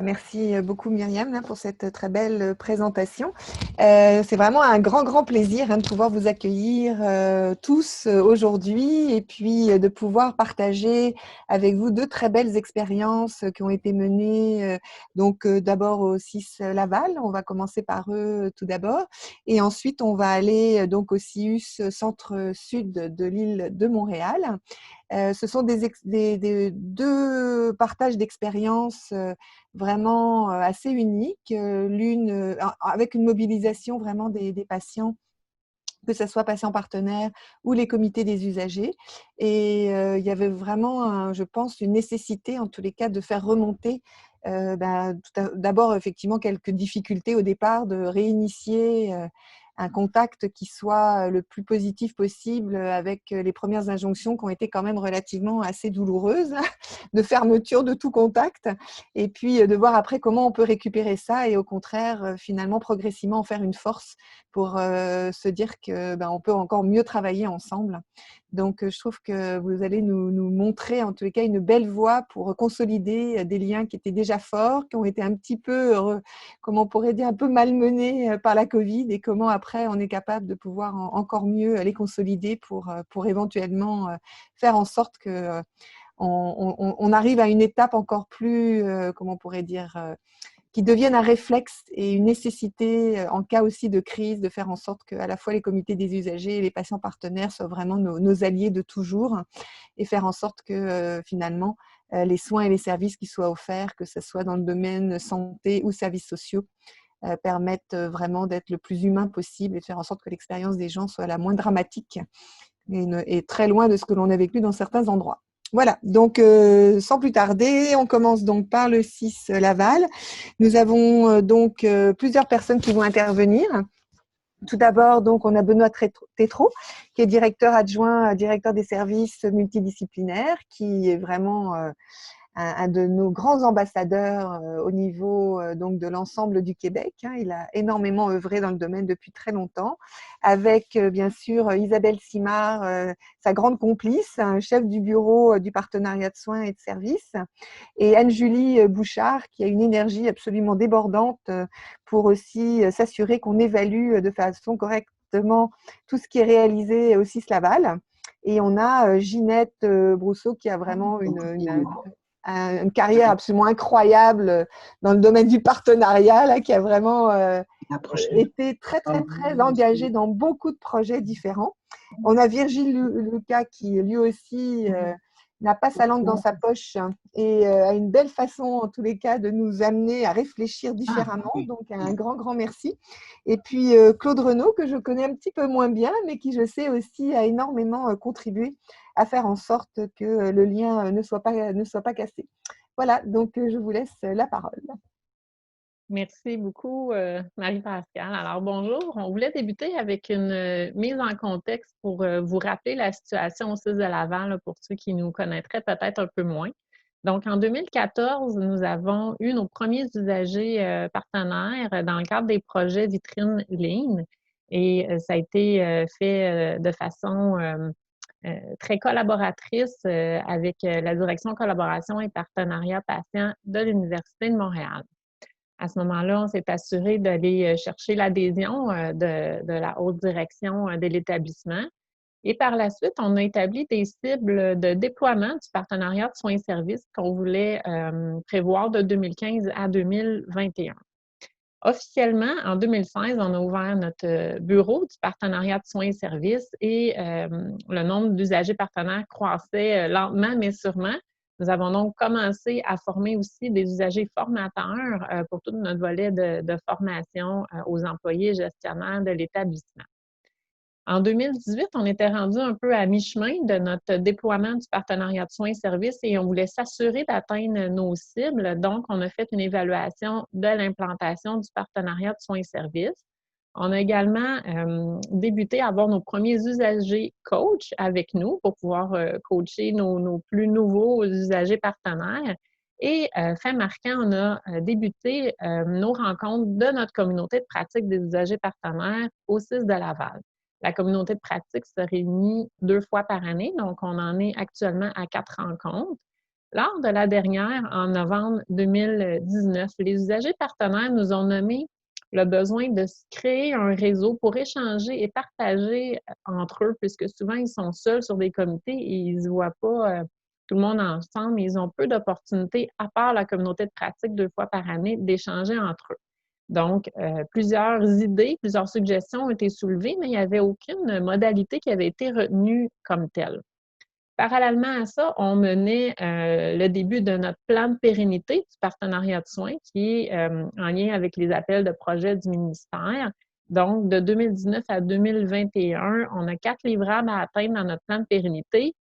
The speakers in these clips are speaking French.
Merci beaucoup Myriam là, pour cette très belle présentation. C'est vraiment un grand plaisir de pouvoir vous accueillir tous aujourd'hui et puis de pouvoir partager avec vous deux très belles expériences qui ont été menées. Donc d'abord au CIS Laval, on va commencer par eux tout d'abord, et ensuite on va aller donc au CIUS Centre-Sud de l'île de Montréal. Ce sont deux partages d'expériences vraiment assez uniques, l'une avec une mobilisation vraiment des patients, que ce soit patients partenaires ou les comités des usagers. Et il y avait vraiment, je pense, une nécessité en tous les cas de faire remonter d'abord effectivement quelques difficultés au départ, de réinitier un contact qui soit le plus positif possible avec les premières injonctions qui ont été quand même relativement assez douloureuses, de fermeture de tout contact, et puis de voir après comment on peut récupérer ça et au contraire finalement progressivement en faire une force pour se dire que on peut encore mieux travailler ensemble. Donc je trouve que vous allez nous montrer en tous les cas une belle voie pour consolider des liens qui étaient déjà forts, qui ont été un petit peu, comment on pourrait dire, un peu malmenés par la Covid, et comment après on est capable de pouvoir encore mieux les consolider pour éventuellement faire en sorte que on arrive à une étape encore plus, comment on pourrait dire, qui devienne un réflexe et une nécessité en cas aussi de crise, de faire en sorte qu'à la fois les comités des usagers et les patients partenaires soient vraiment nos alliés de toujours, et faire en sorte que finalement les soins et les services qui soient offerts, que ce soit dans le domaine santé ou services sociaux, permettent vraiment d'être le plus humain possible et de faire en sorte que l'expérience des gens soit la moins dramatique et très loin de ce que l'on a vécu dans certains endroits. Voilà, donc sans plus tarder, on commence donc par le CIS Laval. Nous avons donc plusieurs personnes qui vont intervenir. Tout d'abord, donc, on a Benoît Tétrault, qui est directeur adjoint, directeur des services multidisciplinaires, qui est vraiment un de nos grands ambassadeurs au niveau donc de l'ensemble du Québec. Il a énormément œuvré dans le domaine depuis très longtemps, avec bien sûr Isabelle Simard, sa grande complice, chef du bureau du partenariat de soins et de services, et Anne-Julie Bouchard, qui a une énergie absolument débordante pour aussi s'assurer qu'on évalue de façon correctement tout ce qui est réalisé au CIS Laval. Et on a Ginette Brousseau, qui a vraiment une carrière absolument incroyable dans le domaine du partenariat, là, qui a vraiment été très engagée dans beaucoup de projets différents. On a Virgile Lucas qui lui aussi n'a pas sa langue dans sa poche et a une belle façon en tous les cas de nous amener à réfléchir différemment. Donc un grand merci. Et puis Claude Renaud, que je connais un petit peu moins bien, mais qui je sais aussi a énormément contribué à faire en sorte que le lien ne soit pas cassé. Voilà, donc je vous laisse la parole. Merci beaucoup, Marie-Pascale. Alors, bonjour. On voulait débuter avec une mise en contexte pour vous rappeler la situation au CIS de Laval, là, pour ceux qui nous connaîtraient peut-être un peu moins. Donc, en 2014, nous avons eu nos premiers usagers partenaires dans le cadre des projets Vitrine Lean, et ça a été fait de façon très collaboratrice avec la direction collaboration et partenariat patient de l'Université de Montréal. À ce moment-là, on s'est assuré d'aller chercher l'adhésion de la haute direction de l'établissement. Et par la suite, on a établi des cibles de déploiement du partenariat de soins et services qu'on voulait prévoir de 2015 à 2021. Officiellement, en 2016, on a ouvert notre bureau du partenariat de soins et services, et le nombre d'usagers partenaires croissait lentement mais sûrement. Nous avons donc commencé à former aussi des usagers formateurs pour tout notre volet de formation aux employés gestionnaires de l'établissement. En 2018, on était rendu un peu à mi-chemin de notre déploiement du partenariat de soins et services, et on voulait s'assurer d'atteindre nos cibles. Donc, on a fait une évaluation de l'implantation du partenariat de soins et services. On a également débuté à avoir nos premiers usagers coach avec nous pour pouvoir coacher nos plus nouveaux usagers partenaires. Et fin marquant, on a débuté nos rencontres de notre communauté de pratique des usagers partenaires au CIS de Laval. La communauté de pratique se réunit 2 fois par année, donc on en est actuellement à 4 rencontres. Lors de la dernière, en novembre 2019, les usagers partenaires nous ont nommé le besoin de se créer un réseau pour échanger et partager entre eux, puisque souvent ils sont seuls sur des comités et ils ne se voient pas tout le monde ensemble. Ils ont peu d'opportunités, à part la communauté de pratique 2 fois par année, d'échanger entre eux. Donc, plusieurs idées, plusieurs suggestions ont été soulevées, mais il n'y avait aucune modalité qui avait été retenue comme telle. Parallèlement à ça, on menait le début de notre plan de pérennité du partenariat de soins qui est en lien avec les appels de projets du ministère. Donc, de 2019 à 2021, on a 4 livrables à atteindre dans notre plan de pérennité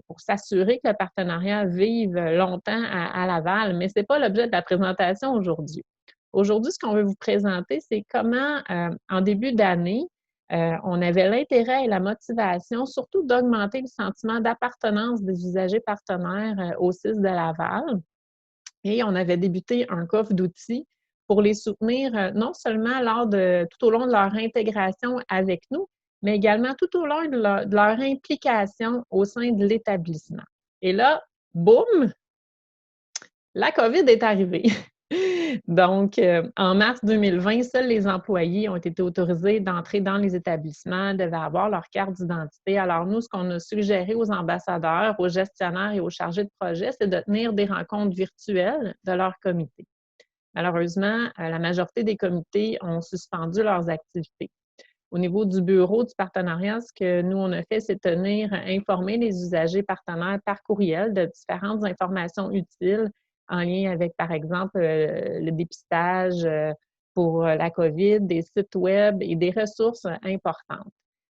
pour s'assurer que le partenariat vive longtemps à Laval. Mais ce n'est pas l'objet de la présentation aujourd'hui. Aujourd'hui, ce qu'on veut vous présenter, c'est comment, en début d'année, on avait l'intérêt et la motivation, surtout d'augmenter le sentiment d'appartenance des usagers partenaires au CIS de Laval. Et on avait débuté un coffre d'outils pour les soutenir non seulement tout au long de leur intégration avec nous, mais également tout au long de leur implication au sein de l'établissement. Et là, boum, la COVID est arrivée. Donc, en mars 2020, seuls les employés ont été autorisés d'entrer dans les établissements, devaient avoir leur carte d'identité. Alors, nous, ce qu'on a suggéré aux ambassadeurs, aux gestionnaires et aux chargés de projet, c'est de tenir des rencontres virtuelles de leur comité. Malheureusement, la majorité des comités ont suspendu leurs activités. Au niveau du bureau du partenariat, ce que nous, on a fait, c'est informer les usagers partenaires par courriel de différentes informations utiles en lien avec, par exemple, le dépistage pour la COVID, des sites web et des ressources importantes.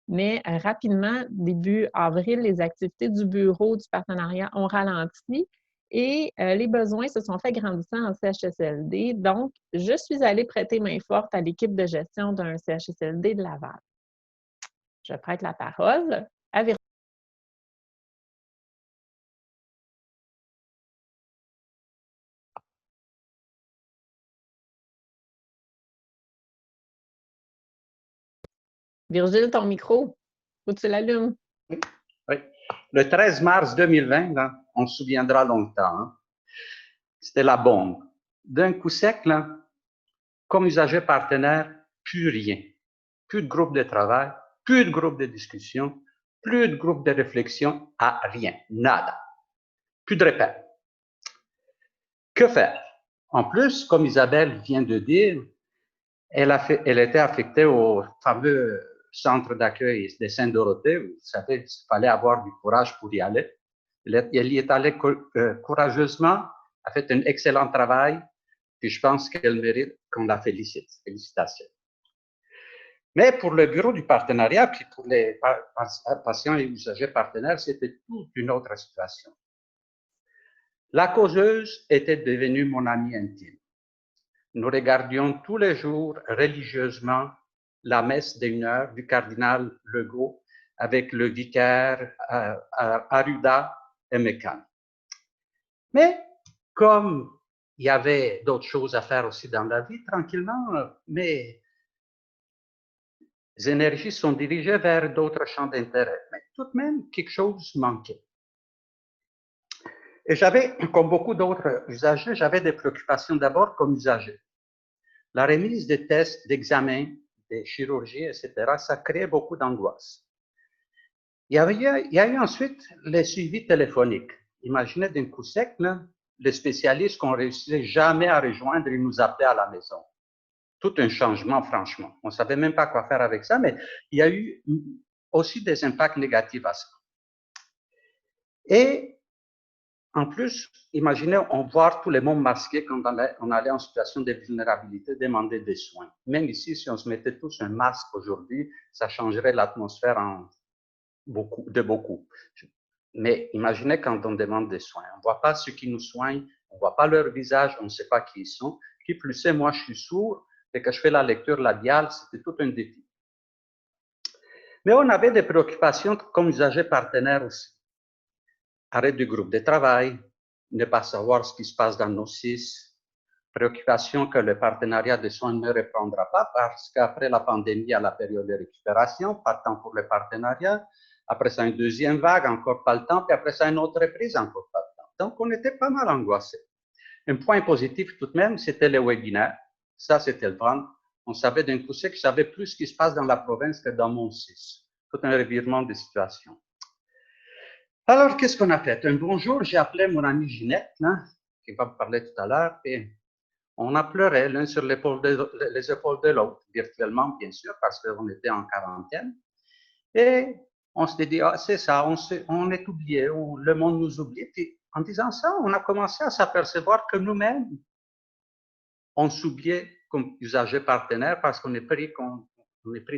Mais rapidement, début avril, les activités du bureau du partenariat ont ralenti et les besoins se sont fait grandissant en CHSLD. Donc, je suis allée prêter main forte à l'équipe de gestion d'un CHSLD de Laval. Je prête la parole à Virginie. Virgile, ton micro, faut que tu l'allumes. Oui, oui. Le 13 mars 2020, là, on se souviendra longtemps, hein. C'était la bombe. D'un coup sec, là, comme usager partenaire, plus rien. Plus de groupe de travail, plus de groupe de discussion, plus de groupe de réflexion, à rien, nada. Plus de repères. Que faire? En plus, comme Isabelle vient de dire, elle était affectée au fameux centre d'accueil de Saint-Dorothée, où, vous savez, il fallait avoir du courage pour y aller. Elle y est allée courageusement, a fait un excellent travail, puis je pense qu'elle mérite qu'on la félicite. Félicitations. Mais pour le bureau du partenariat, puis pour les patients et usagers partenaires, c'était toute une autre situation. La causeuse était devenue mon amie intime. Nous regardions tous les jours religieusement la messe d'1 heure du cardinal Legault avec le vicaire Arruda et Mécan. Mais comme il y avait d'autres choses à faire aussi dans la vie, tranquillement, mes énergies sont dirigées vers d'autres champs d'intérêt. Mais tout de même, quelque chose manquait. Et j'avais, comme beaucoup d'autres usagers, j'avais des préoccupations d'abord comme usager. La remise des tests, d'examens, des chirurgies, etc., ça créait beaucoup d'angoisse. Il y a eu ensuite les suivis téléphoniques. Imaginez d'un coup sec, là, les spécialistes qu'on ne réussissait jamais à rejoindre, ils nous appelaient à la maison. Tout un changement, franchement. On ne savait même pas quoi faire avec ça, mais il y a eu aussi des impacts négatifs à ça. Et en plus, imaginez, on voit tous les mondes masqués quand on allait en situation de vulnérabilité demander des soins. Même ici, si on se mettait tous un masque aujourd'hui, ça changerait l'atmosphère de beaucoup. Mais imaginez quand on demande des soins. On ne voit pas ceux qui nous soignent, on ne voit pas leur visage, on ne sait pas qui ils sont. Qui plus est, moi, je suis sourd, et que je fais la lecture labiale, c'était tout un défi. Mais on avait des préoccupations comme usagers partenaires aussi. Arrêt du groupe de travail, ne pas savoir ce qui se passe dans nos CIS, préoccupation que le partenariat de soins ne reprendra pas parce qu'après la pandémie, il y a la période de récupération, pas de temps pour le partenariat, après ça une deuxième vague, encore pas le temps, puis après ça une autre reprise, encore pas le temps. Donc, on était pas mal angoissés. Un point positif tout de même, c'était les webinaires. Ça, c'était le fun. On savait d'un coup sec, je savais plus ce qui se passe dans la province que dans mon 6. Tout un revirement de situation. Alors, qu'est-ce qu'on a fait? Un bonjour, j'ai appelé mon amie Ginette, là, qui va me parler tout à l'heure, et on a pleuré l'un sur les épaules de l'autre, virtuellement, bien sûr, parce qu'on était en quarantaine. Et on s'est dit, ah, c'est ça, on est oublié, le monde nous oublie. Puis, en disant ça, on a commencé à s'apercevoir que nous-mêmes, on s'oubliait comme usagers partenaires parce qu'on est pris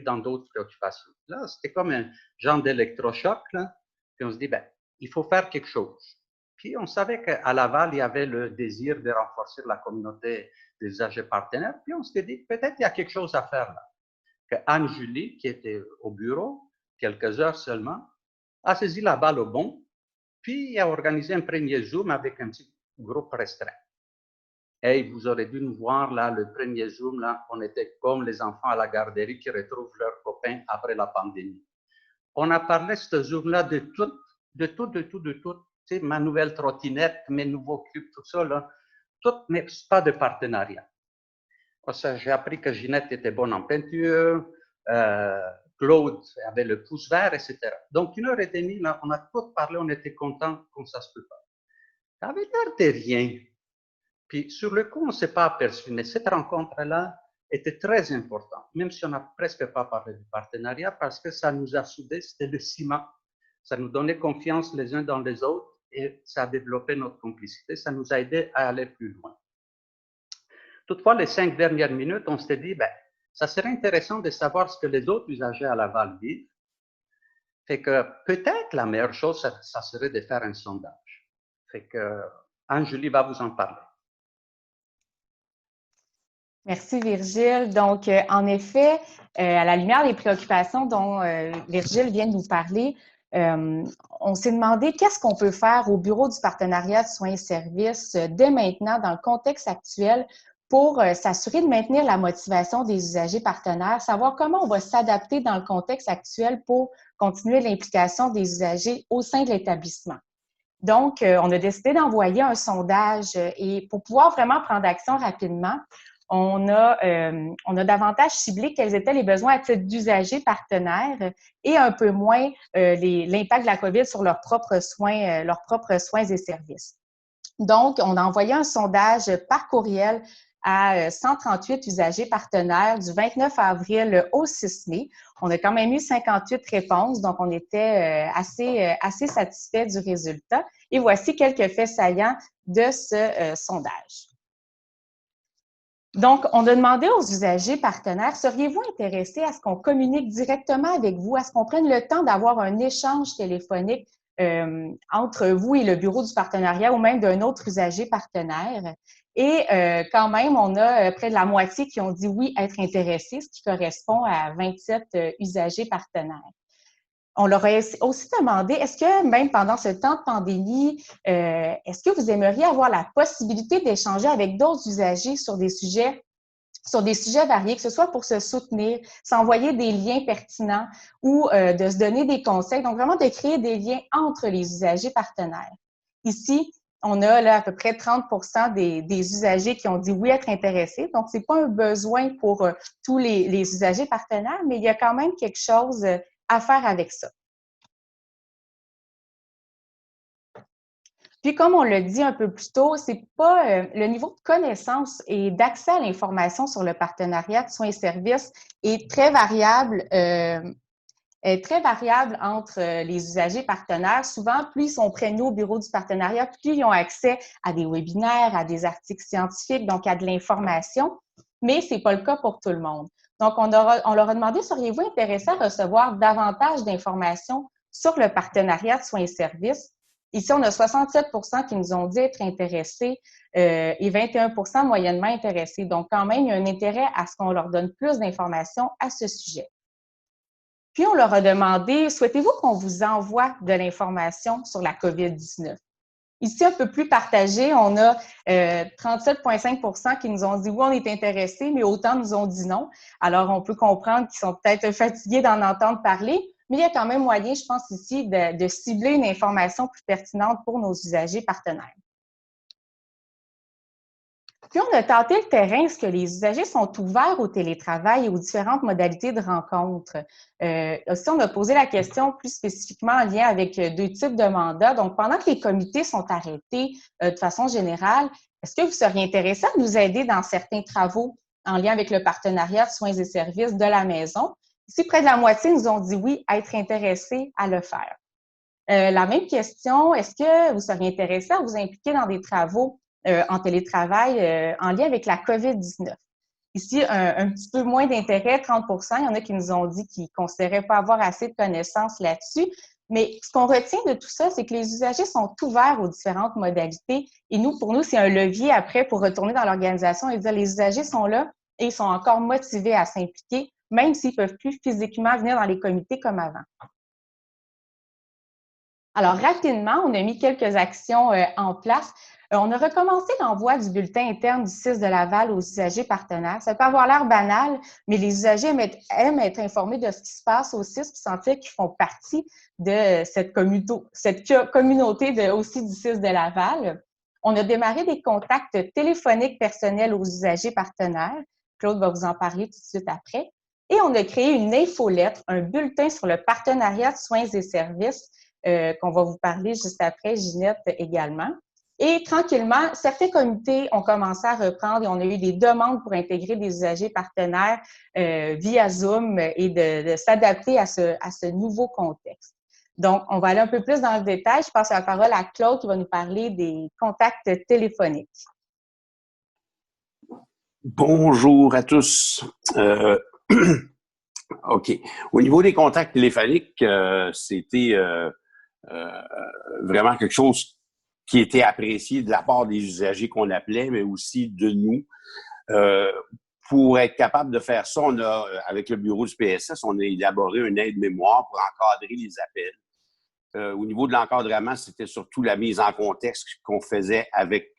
dans d'autres préoccupations. Là, c'était comme un genre d'électrochoc, là. Puis on se dit, ben, il faut faire quelque chose. Puis on savait qu'à Laval, il y avait le désir de renforcer la communauté des usagers partenaires. Puis on s'est dit, peut-être il y a quelque chose à faire là. Que Anne-Julie, qui était au bureau, quelques heures seulement, a saisi la balle au bon, puis a organisé un premier Zoom avec un petit groupe restreint. Et vous aurez dû nous voir là, le premier Zoom, là, on était comme les enfants à la garderie qui retrouvent leurs copains après la pandémie. On a parlé, ce Zoom-là, de tout. Tu sais, ma nouvelle trottinette, mes nouveaux cubes, tout ça, là. Tout, mais pas de partenariat. J'ai appris que Ginette était bonne en peinture, Claude avait le pouce vert, etc. Donc, 1h30, là, on a tout parlé, on était contents comme ça se peut pas. Ça avait l'air de rien. Puis, sur le coup, on ne s'est pas aperçu, mais cette rencontre-là était très importante, même si on n'a presque pas parlé du partenariat, parce que ça nous a soudés, c'était le ciment. Ça nous donnait confiance les uns dans les autres et ça a développé notre complicité, ça nous a aidé à aller plus loin. Toutefois, les 5 dernières minutes, on s'est dit, ben, ça serait intéressant de savoir ce que les autres usagers à Laval vivent. Fait que peut-être la meilleure chose, ça serait de faire un sondage. Fait que Anne-Julie va vous en parler. Merci Virgile. Donc, en effet, à la lumière des préoccupations dont Virgile vient de nous parler, on s'est demandé qu'est-ce qu'on peut faire au Bureau du partenariat de soins et services dès maintenant dans le contexte actuel pour s'assurer de maintenir la motivation des usagers partenaires, savoir comment on va s'adapter dans le contexte actuel pour continuer l'implication des usagers au sein de l'établissement. Donc, on a décidé d'envoyer un sondage et pour pouvoir vraiment prendre action rapidement, on a davantage ciblé quels étaient les besoins à titre d'usagers partenaires et un peu moins l'impact de la COVID sur leurs propres soins et services. Donc, on a envoyé un sondage par courriel à 138 usagers partenaires du 29 avril au 6 mai. On a quand même eu 58 réponses, donc on était assez satisfait du résultat. Et voici quelques faits saillants de ce sondage. Donc, on a demandé aux usagers partenaires, seriez-vous intéressés à ce qu'on communique directement avec vous, à ce qu'on prenne le temps d'avoir un échange téléphonique entre vous et le bureau du partenariat ou même d'un autre usager partenaire? Et quand même, on a près de la moitié qui ont dit oui, être intéressés, ce qui correspond à 27 usagers partenaires. On leur a aussi demandé, est-ce que même pendant ce temps de pandémie, est-ce que vous aimeriez avoir la possibilité d'échanger avec d'autres usagers sur des sujets variés, que ce soit pour se soutenir, s'envoyer des liens pertinents ou de se donner des conseils, donc vraiment de créer des liens entre les usagers partenaires. Ici, on a là à peu près 30% des usagers qui ont dit oui être intéressés, donc c'est pas un besoin pour tous les usagers partenaires, mais il y a quand même quelque chose à faire avec ça. Puis, comme on l'a dit un peu plus tôt, c'est pas le niveau de connaissance et d'accès à l'information sur le partenariat de soins et services est très variable entre les usagers partenaires. Souvent, plus ils sont près de nous au bureau du partenariat, plus ils ont accès à des webinaires, à des articles scientifiques, donc à de l'information, mais c'est pas le cas pour tout le monde. Donc, on leur a demandé, seriez-vous intéressés à recevoir davantage d'informations sur le partenariat de soins et services? Ici, on a 67% qui nous ont dit être intéressés et 21% moyennement intéressés. Donc, quand même, il y a un intérêt à ce qu'on leur donne plus d'informations à ce sujet. Puis, on leur a demandé, souhaitez-vous qu'on vous envoie de l'information sur la COVID-19? Ici, un peu plus partagé, on a 37,5% qui nous ont dit oui, on est intéressés, mais autant nous ont dit non. Alors, on peut comprendre qu'ils sont peut-être fatigués d'en entendre parler, mais il y a quand même moyen, je pense ici, de cibler une information plus pertinente pour nos usagers partenaires. Puis, on a tenté le terrain. Est-ce que les usagers sont ouverts au télétravail et aux différentes modalités de rencontres? Aussi, on a posé la question plus spécifiquement en lien avec deux types de mandats. Donc, pendant que les comités sont arrêtés de façon générale, est-ce que vous seriez intéressé à nous aider dans certains travaux en lien avec le partenariat de soins et services de la maison? Ici, près de la moitié nous ont dit oui, être intéressés à le faire. La même question, est-ce que vous seriez intéressé à vous impliquer dans des travaux en télétravail en lien avec la COVID-19? Ici, un petit peu moins d'intérêt, 30 Il y en a qui nous ont dit qu'ils ne considéraient pas avoir assez de connaissances là-dessus. Mais ce qu'on retient de tout ça, c'est que les usagers sont ouverts aux différentes modalités. Et nous, pour nous, c'est un levier après pour retourner dans l'organisation et dire les usagers sont là et ils sont encore motivés à s'impliquer, même s'ils ne peuvent plus physiquement venir dans les comités comme avant. Alors, rapidement, on a mis quelques actions en place. On a recommencé l'envoi du bulletin interne du CIS de Laval aux usagers partenaires. Ça peut avoir l'air banal, mais les usagers aiment être informés de ce qui se passe au CIS et sentir qu'ils font partie de cette communauté aussi du CIS de Laval. On a démarré des contacts téléphoniques personnels aux usagers partenaires. Claude va vous en parler tout de suite après. Et on a créé une infolettre, un bulletin sur le partenariat de soins et services qu'on va vous parler juste après, Ginette également. Et tranquillement, certains comités ont commencé à reprendre et on a eu des demandes pour intégrer des usagers partenaires via Zoom et de s'adapter à ce nouveau contexte. Donc, on va aller un peu plus dans le détail. Je passe la parole à Claude qui va nous parler des contacts téléphoniques. Bonjour à tous. OK. Au niveau des contacts téléphoniques, c'était vraiment quelque chose qui était apprécié de la part des usagers qu'on appelait, mais aussi de nous. Pour être capable de faire ça, on a, avec le bureau du PSS, on a élaboré une aide-mémoire pour encadrer les appels. Au niveau de l'encadrement, c'était surtout la mise en contexte qu'on faisait avec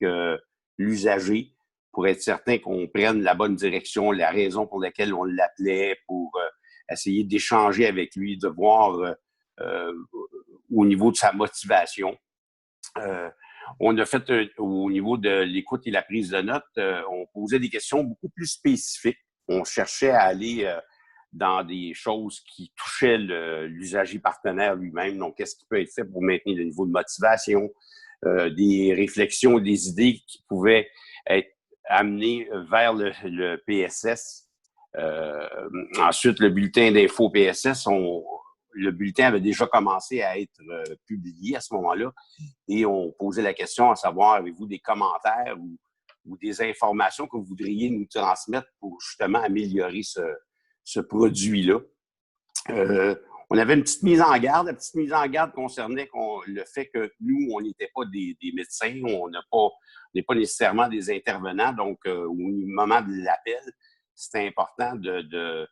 l'usager pour être certain qu'on prenne la bonne direction, la raison pour laquelle on l'appelait, pour essayer d'échanger avec lui, de voir au niveau de sa motivation. On a fait, au niveau de l'écoute et la prise de notes, on posait des questions beaucoup plus spécifiques. On cherchait à aller dans des choses qui touchaient l'usager partenaire lui-même. Donc, qu'est-ce qui peut être fait pour maintenir le niveau de motivation, des réflexions, des idées qui pouvaient être amenées vers le PSS. Ensuite, le bulletin d'info PSS, le bulletin avait déjà commencé à être publié à ce moment-là et on posait la question à savoir, avez-vous des commentaires ou des informations que vous voudriez nous transmettre pour justement améliorer ce produit-là. On avait une petite mise en garde. La petite mise en garde concernait le fait que nous, on n'était pas des médecins, on n'est pas nécessairement des intervenants. Donc, au moment de l'appel, c'était important de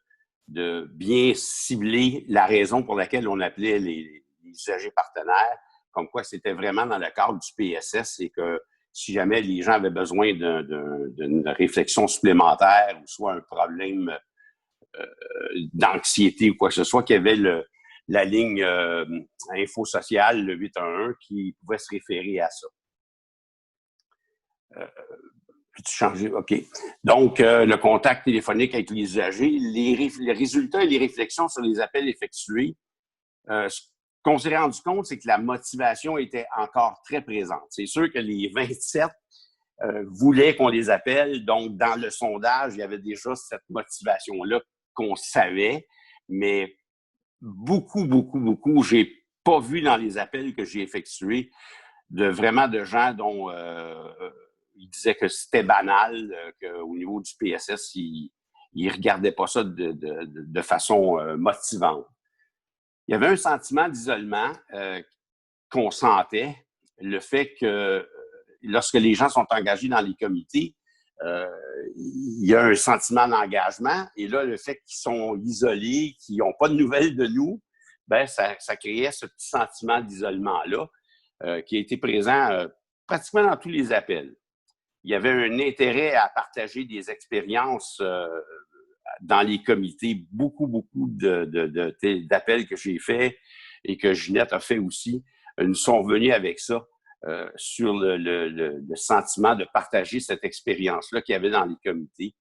bien cibler la raison pour laquelle on appelait les usagers partenaires, comme quoi c'était vraiment dans le cadre du PSS et que si jamais les gens avaient besoin d'une réflexion supplémentaire ou soit un problème d'anxiété ou quoi que ce soit, qu'il y avait la ligne info sociale, le 811, qui pouvait se référer à ça. Peux-tu changer? OK. Donc, le contact téléphonique avec les usagers, les résultats et les réflexions sur les appels effectués, ce qu'on s'est rendu compte, c'est que la motivation était encore très présente. C'est sûr que les 27 voulaient qu'on les appelle. Donc, dans le sondage, il y avait déjà cette motivation-là qu'on savait, mais beaucoup, j'ai pas vu dans les appels que j'ai effectués vraiment de gens dont ils disaient que c'était banal, qu'au niveau du PSS, ils regardaient pas ça de façon motivante. Il y avait un sentiment d'isolement qu'on sentait, le fait que lorsque les gens sont engagés dans les comités, il y a un sentiment d'engagement. Et là, le fait qu'ils sont isolés, qu'ils n'ont pas de nouvelles de nous, ben ça créait ce petit sentiment d'isolement-là qui a été présent pratiquement dans tous les appels. Il y avait un intérêt à partager des expériences dans les comités, beaucoup d'appels que j'ai faits et que Ginette a fait aussi, nous sont venus avec ça, sur le sentiment de partager cette expérience-là qu'il y avait dans les comités.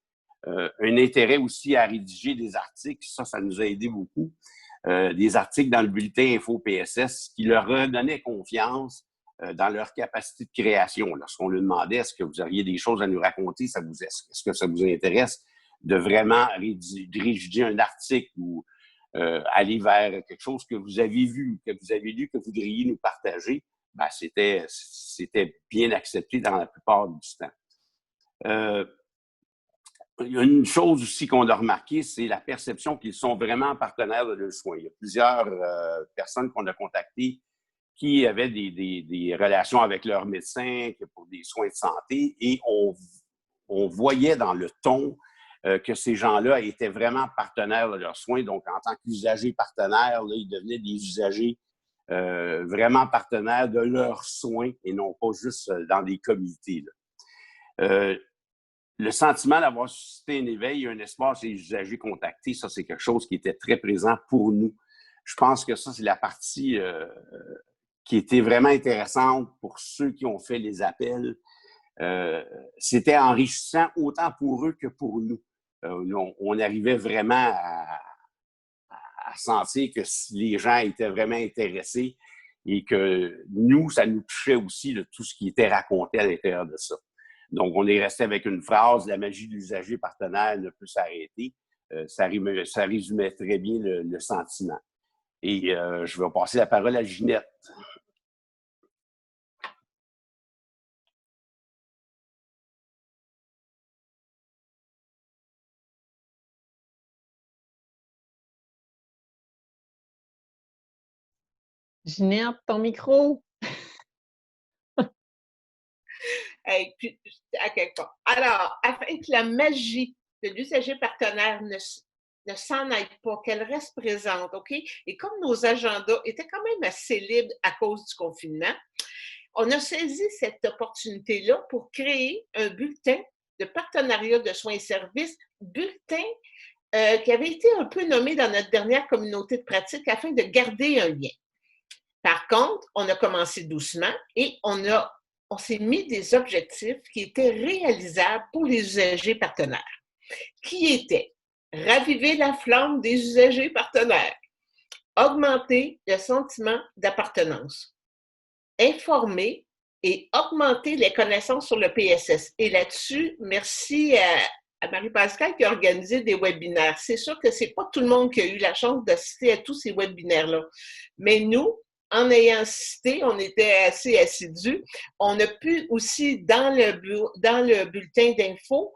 Un intérêt aussi à rédiger des articles, ça nous a aidé beaucoup. Des articles dans le bulletin Info PSS qui leur redonnaient confiance dans leur capacité de création. Lorsqu'on lui demandait est-ce que vous auriez des choses à nous raconter, est-ce que ça vous intéresse de vraiment rédiger un article ou aller vers quelque chose que vous avez vu, que vous avez lu, que vous voudriez nous partager, ben, c'était bien accepté dans la plupart du temps. Il y a une chose aussi qu'on a remarqué, c'est la perception qu'ils sont vraiment partenaires de leurs soins. Il y a plusieurs personnes qu'on a contactées qui avaient des relations avec leurs médecins pour des soins de santé et on voyait dans le ton que ces gens-là étaient vraiment partenaires de leurs soins. Donc, en tant qu'usagers partenaires, là, ils devenaient des usagers vraiment partenaires de leurs soins et non pas juste dans des comités. Le sentiment d'avoir suscité un éveil, un espace et les usagers contactés, ça, c'est quelque chose qui était très présent pour nous. Je pense que ça, c'est la partie qui était vraiment intéressante pour ceux qui ont fait les appels. C'était enrichissant autant pour eux que pour nous. On arrivait vraiment à sentir que les gens étaient vraiment intéressés et que nous, ça nous touchait aussi de tout ce qui était raconté à l'intérieur de ça. Donc, on est resté avec une phrase, la magie de l'usager partenaire ne peut s'arrêter. Ça résumait très bien le sentiment. Et je vais passer la parole à Ginette. Ginette, ton micro. Hey, puis, à quelque part. Alors, afin que la magie de l'usager partenaire ne s'en aille pas, qu'elle reste présente, OK? Et comme nos agendas étaient quand même assez libres à cause du confinement, on a saisi cette opportunité-là pour créer un bulletin de partenariat de soins et services, bulletin qui avait été un peu nommé dans notre dernière communauté de pratique afin de garder un lien. Par contre, on a commencé doucement et on s'est mis des objectifs qui étaient réalisables pour les usagers partenaires, qui étaient raviver la flamme des usagers partenaires, augmenter le sentiment d'appartenance, informer et augmenter les connaissances sur le PSS. Et là-dessus, merci à Marie-Pascale qui a organisé des webinaires. C'est sûr que ce n'est pas tout le monde qui a eu la chance d'assister à tous ces webinaires-là. Mais nous, en ayant assisté, on était assez assidus. On a pu aussi, dans le bulletin d'info,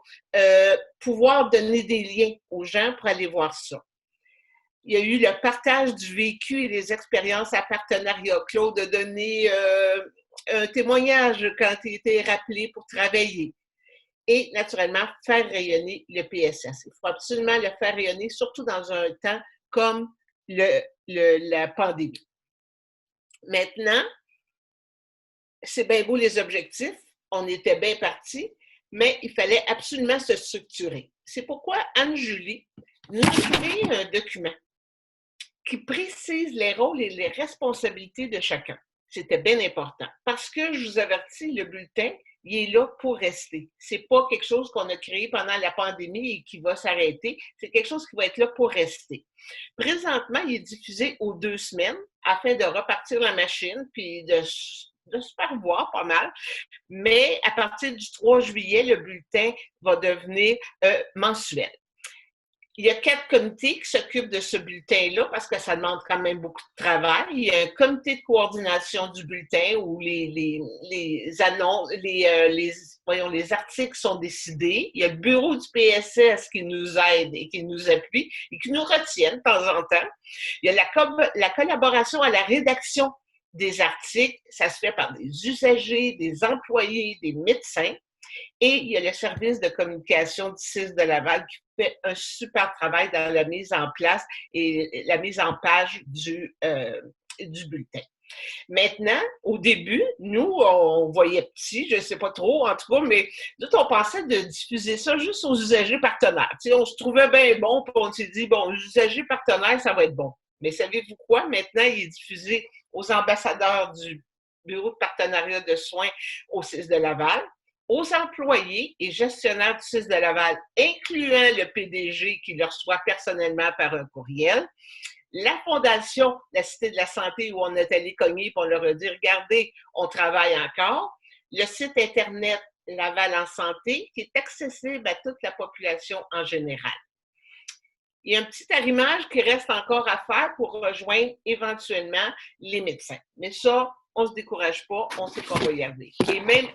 pouvoir donner des liens aux gens pour aller voir ça. Il y a eu le partage du vécu et des expériences à partenariat. Claude a donné un témoignage quand il était rappelé pour travailler. Et naturellement, faire rayonner le PSS. Il faut absolument le faire rayonner, surtout dans un temps comme la pandémie. Maintenant, c'est bien beau les objectifs, on était bien partis, mais il fallait absolument se structurer. C'est pourquoi Anne-Julie nous a créé un document qui précise les rôles et les responsabilités de chacun. C'était bien important. Parce que, je vous avertis, le bulletin, il est là pour rester. C'est pas quelque chose qu'on a créé pendant la pandémie et qui va s'arrêter. C'est quelque chose qui va être là pour rester. Présentement, il est diffusé aux 2 semaines afin de repartir la machine puis de se faire voir pas mal. Mais à partir du 3 juillet, le bulletin va devenir mensuel. Il y a 4 comités qui s'occupent de ce bulletin-là parce que ça demande quand même beaucoup de travail. Il y a un comité de coordination du bulletin où les annonces, les articles sont décidés. Il y a le bureau du PSS qui nous aide et qui nous appuie et qui nous retient de temps en temps. Il y a la collaboration à la rédaction des articles. Ça se fait par des usagers, des employés, des médecins. Et il y a le service de communication du CIS de Laval qui fait un super travail dans la mise en place et la mise en page du bulletin. Maintenant, au début, nous, on voyait petit, je ne sais pas trop, en tout cas, mais nous, on pensait de diffuser ça juste aux usagers partenaires. Tu sais, on se trouvait bien bon, puis on s'est dit, bon, les usagers partenaires, ça va être bon. Mais savez-vous quoi? Maintenant, il est diffusé aux ambassadeurs du Bureau de partenariat de soins au CIS de Laval, aux employés et gestionnaires du CIS de Laval, incluant le PDG qui le reçoit personnellement par un courriel, la fondation La Cité de la Santé où on est allé cogner pour leur dire, regardez, on travaille encore, le site Internet Laval en santé qui est accessible à toute la population en général. Il y a un petit arrimage qui reste encore à faire pour rejoindre éventuellement les médecins. Mais ça, on ne se décourage pas, on sait qu'on va y arriver. Et même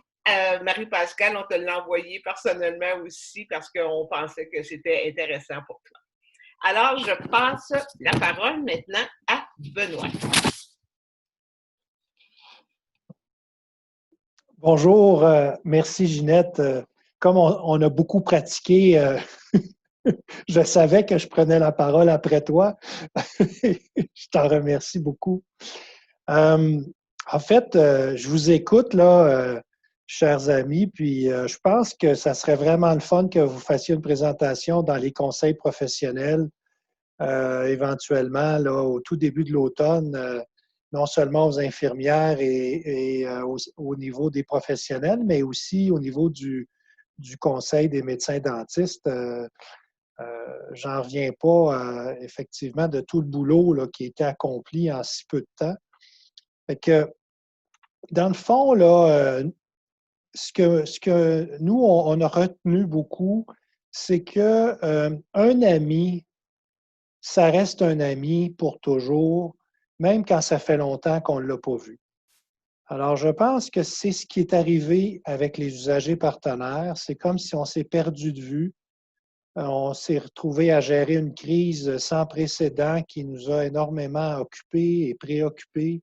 Marie-Pascale, on te l'a envoyé personnellement aussi parce qu'on pensait que c'était intéressant pour toi. Alors, je passe la parole maintenant à Benoît. Bonjour, merci Ginette. Comme on a beaucoup pratiqué, je savais que je prenais la parole après toi. Je t'en remercie beaucoup. En fait, je vous écoute, là, chers amis, puis je pense que ça serait vraiment le fun que vous fassiez une présentation dans les conseils professionnels, éventuellement, là, au tout début de l'automne, non seulement aux infirmières et au niveau des professionnels, mais aussi au niveau du conseil des médecins dentistes. J'en reviens pas, effectivement, de tout le boulot là, qui a été accompli en si peu de temps. Fait que, dans le fond, là, ce que nous, on a retenu beaucoup, c'est que un ami, ça reste un ami pour toujours, même quand ça fait longtemps qu'on ne l'a pas vu. Alors, je pense que c'est ce qui est arrivé avec les usagers partenaires. C'est comme si on s'est perdu de vue. On s'est retrouvé à gérer une crise sans précédent qui nous a énormément occupés et préoccupés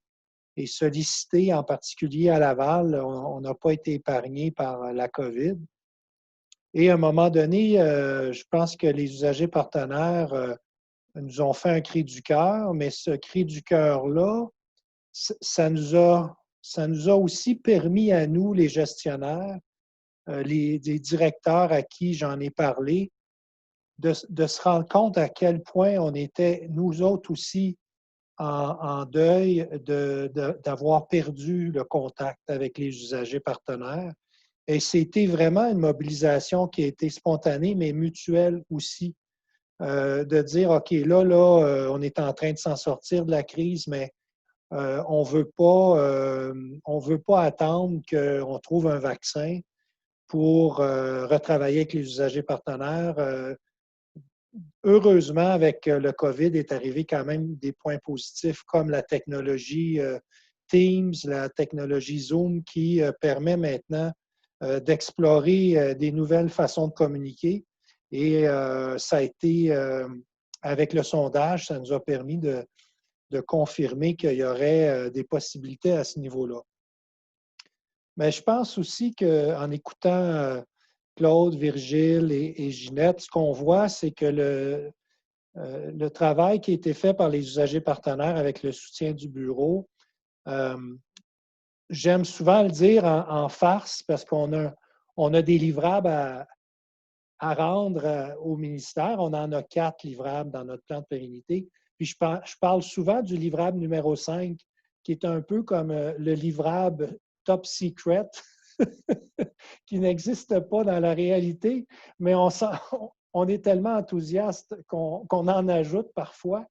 et sollicités, en particulier à Laval. On n'a pas été épargné par la COVID. Et à un moment donné, je pense que les usagers partenaires nous ont fait un cri du cœur, mais ce cri du cœur-là, ça nous a aussi permis à nous, les gestionnaires, les directeurs à qui j'en ai parlé, de se rendre compte à quel point on était, nous autres aussi, en deuil d'avoir perdu le contact avec les usagers partenaires. Et c'était vraiment une mobilisation qui a été spontanée, mais mutuelle aussi. De dire, OK, là, on est en train de s'en sortir de la crise, mais on veut pas attendre qu'on trouve un vaccin pour retravailler avec les usagers partenaires. Heureusement, avec le COVID, est arrivé quand même des points positifs comme la technologie Teams, la technologie Zoom qui permet maintenant d'explorer des nouvelles façons de communiquer. Et ça a été, avec le sondage, ça nous a permis de confirmer qu'il y aurait des possibilités à ce niveau-là. Mais je pense aussi qu'en écoutant Claude, Virgile et Ginette, ce qu'on voit, c'est que le travail qui a été fait par les usagers partenaires avec le soutien du bureau, j'aime souvent le dire en farce parce qu'on a des livrables à rendre au ministère. On en a 4 livrables dans notre plan de pérennité. Puis je parle souvent du livrable numéro 5, qui est un peu comme le livrable top secret, qui n'existe pas dans la réalité, mais on est tellement enthousiaste qu'on en ajoute parfois.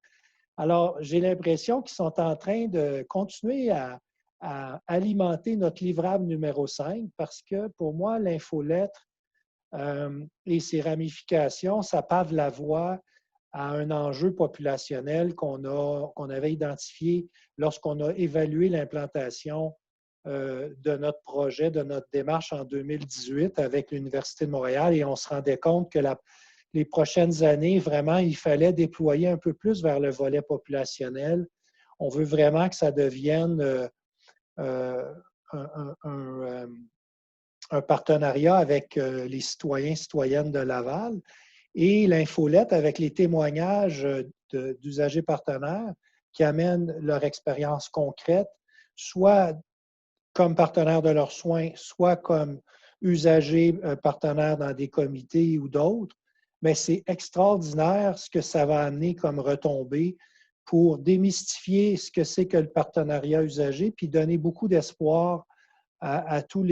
Alors, j'ai l'impression qu'ils sont en train de continuer à alimenter notre livrable numéro 5 parce que pour moi, l'infolettre et ses ramifications, ça pave la voie à un enjeu populationnel qu'on avait identifié lorsqu'on a évalué l'implantation de notre projet, de notre démarche en 2018 avec l'Université de Montréal et on se rendait compte que les prochaines années, vraiment, il fallait déployer un peu plus vers le volet populationnel. On veut vraiment que ça devienne un partenariat avec les citoyens et citoyennes de Laval et l'infolette avec les témoignages d'usagers partenaires qui amènent leur expérience concrète soit comme partenaires de leurs soins, soit comme usagers partenaires dans des comités ou d'autres, mais c'est extraordinaire ce que ça va amener comme retombée pour démystifier ce que c'est que le partenariat usager, puis donner beaucoup d'espoir à toute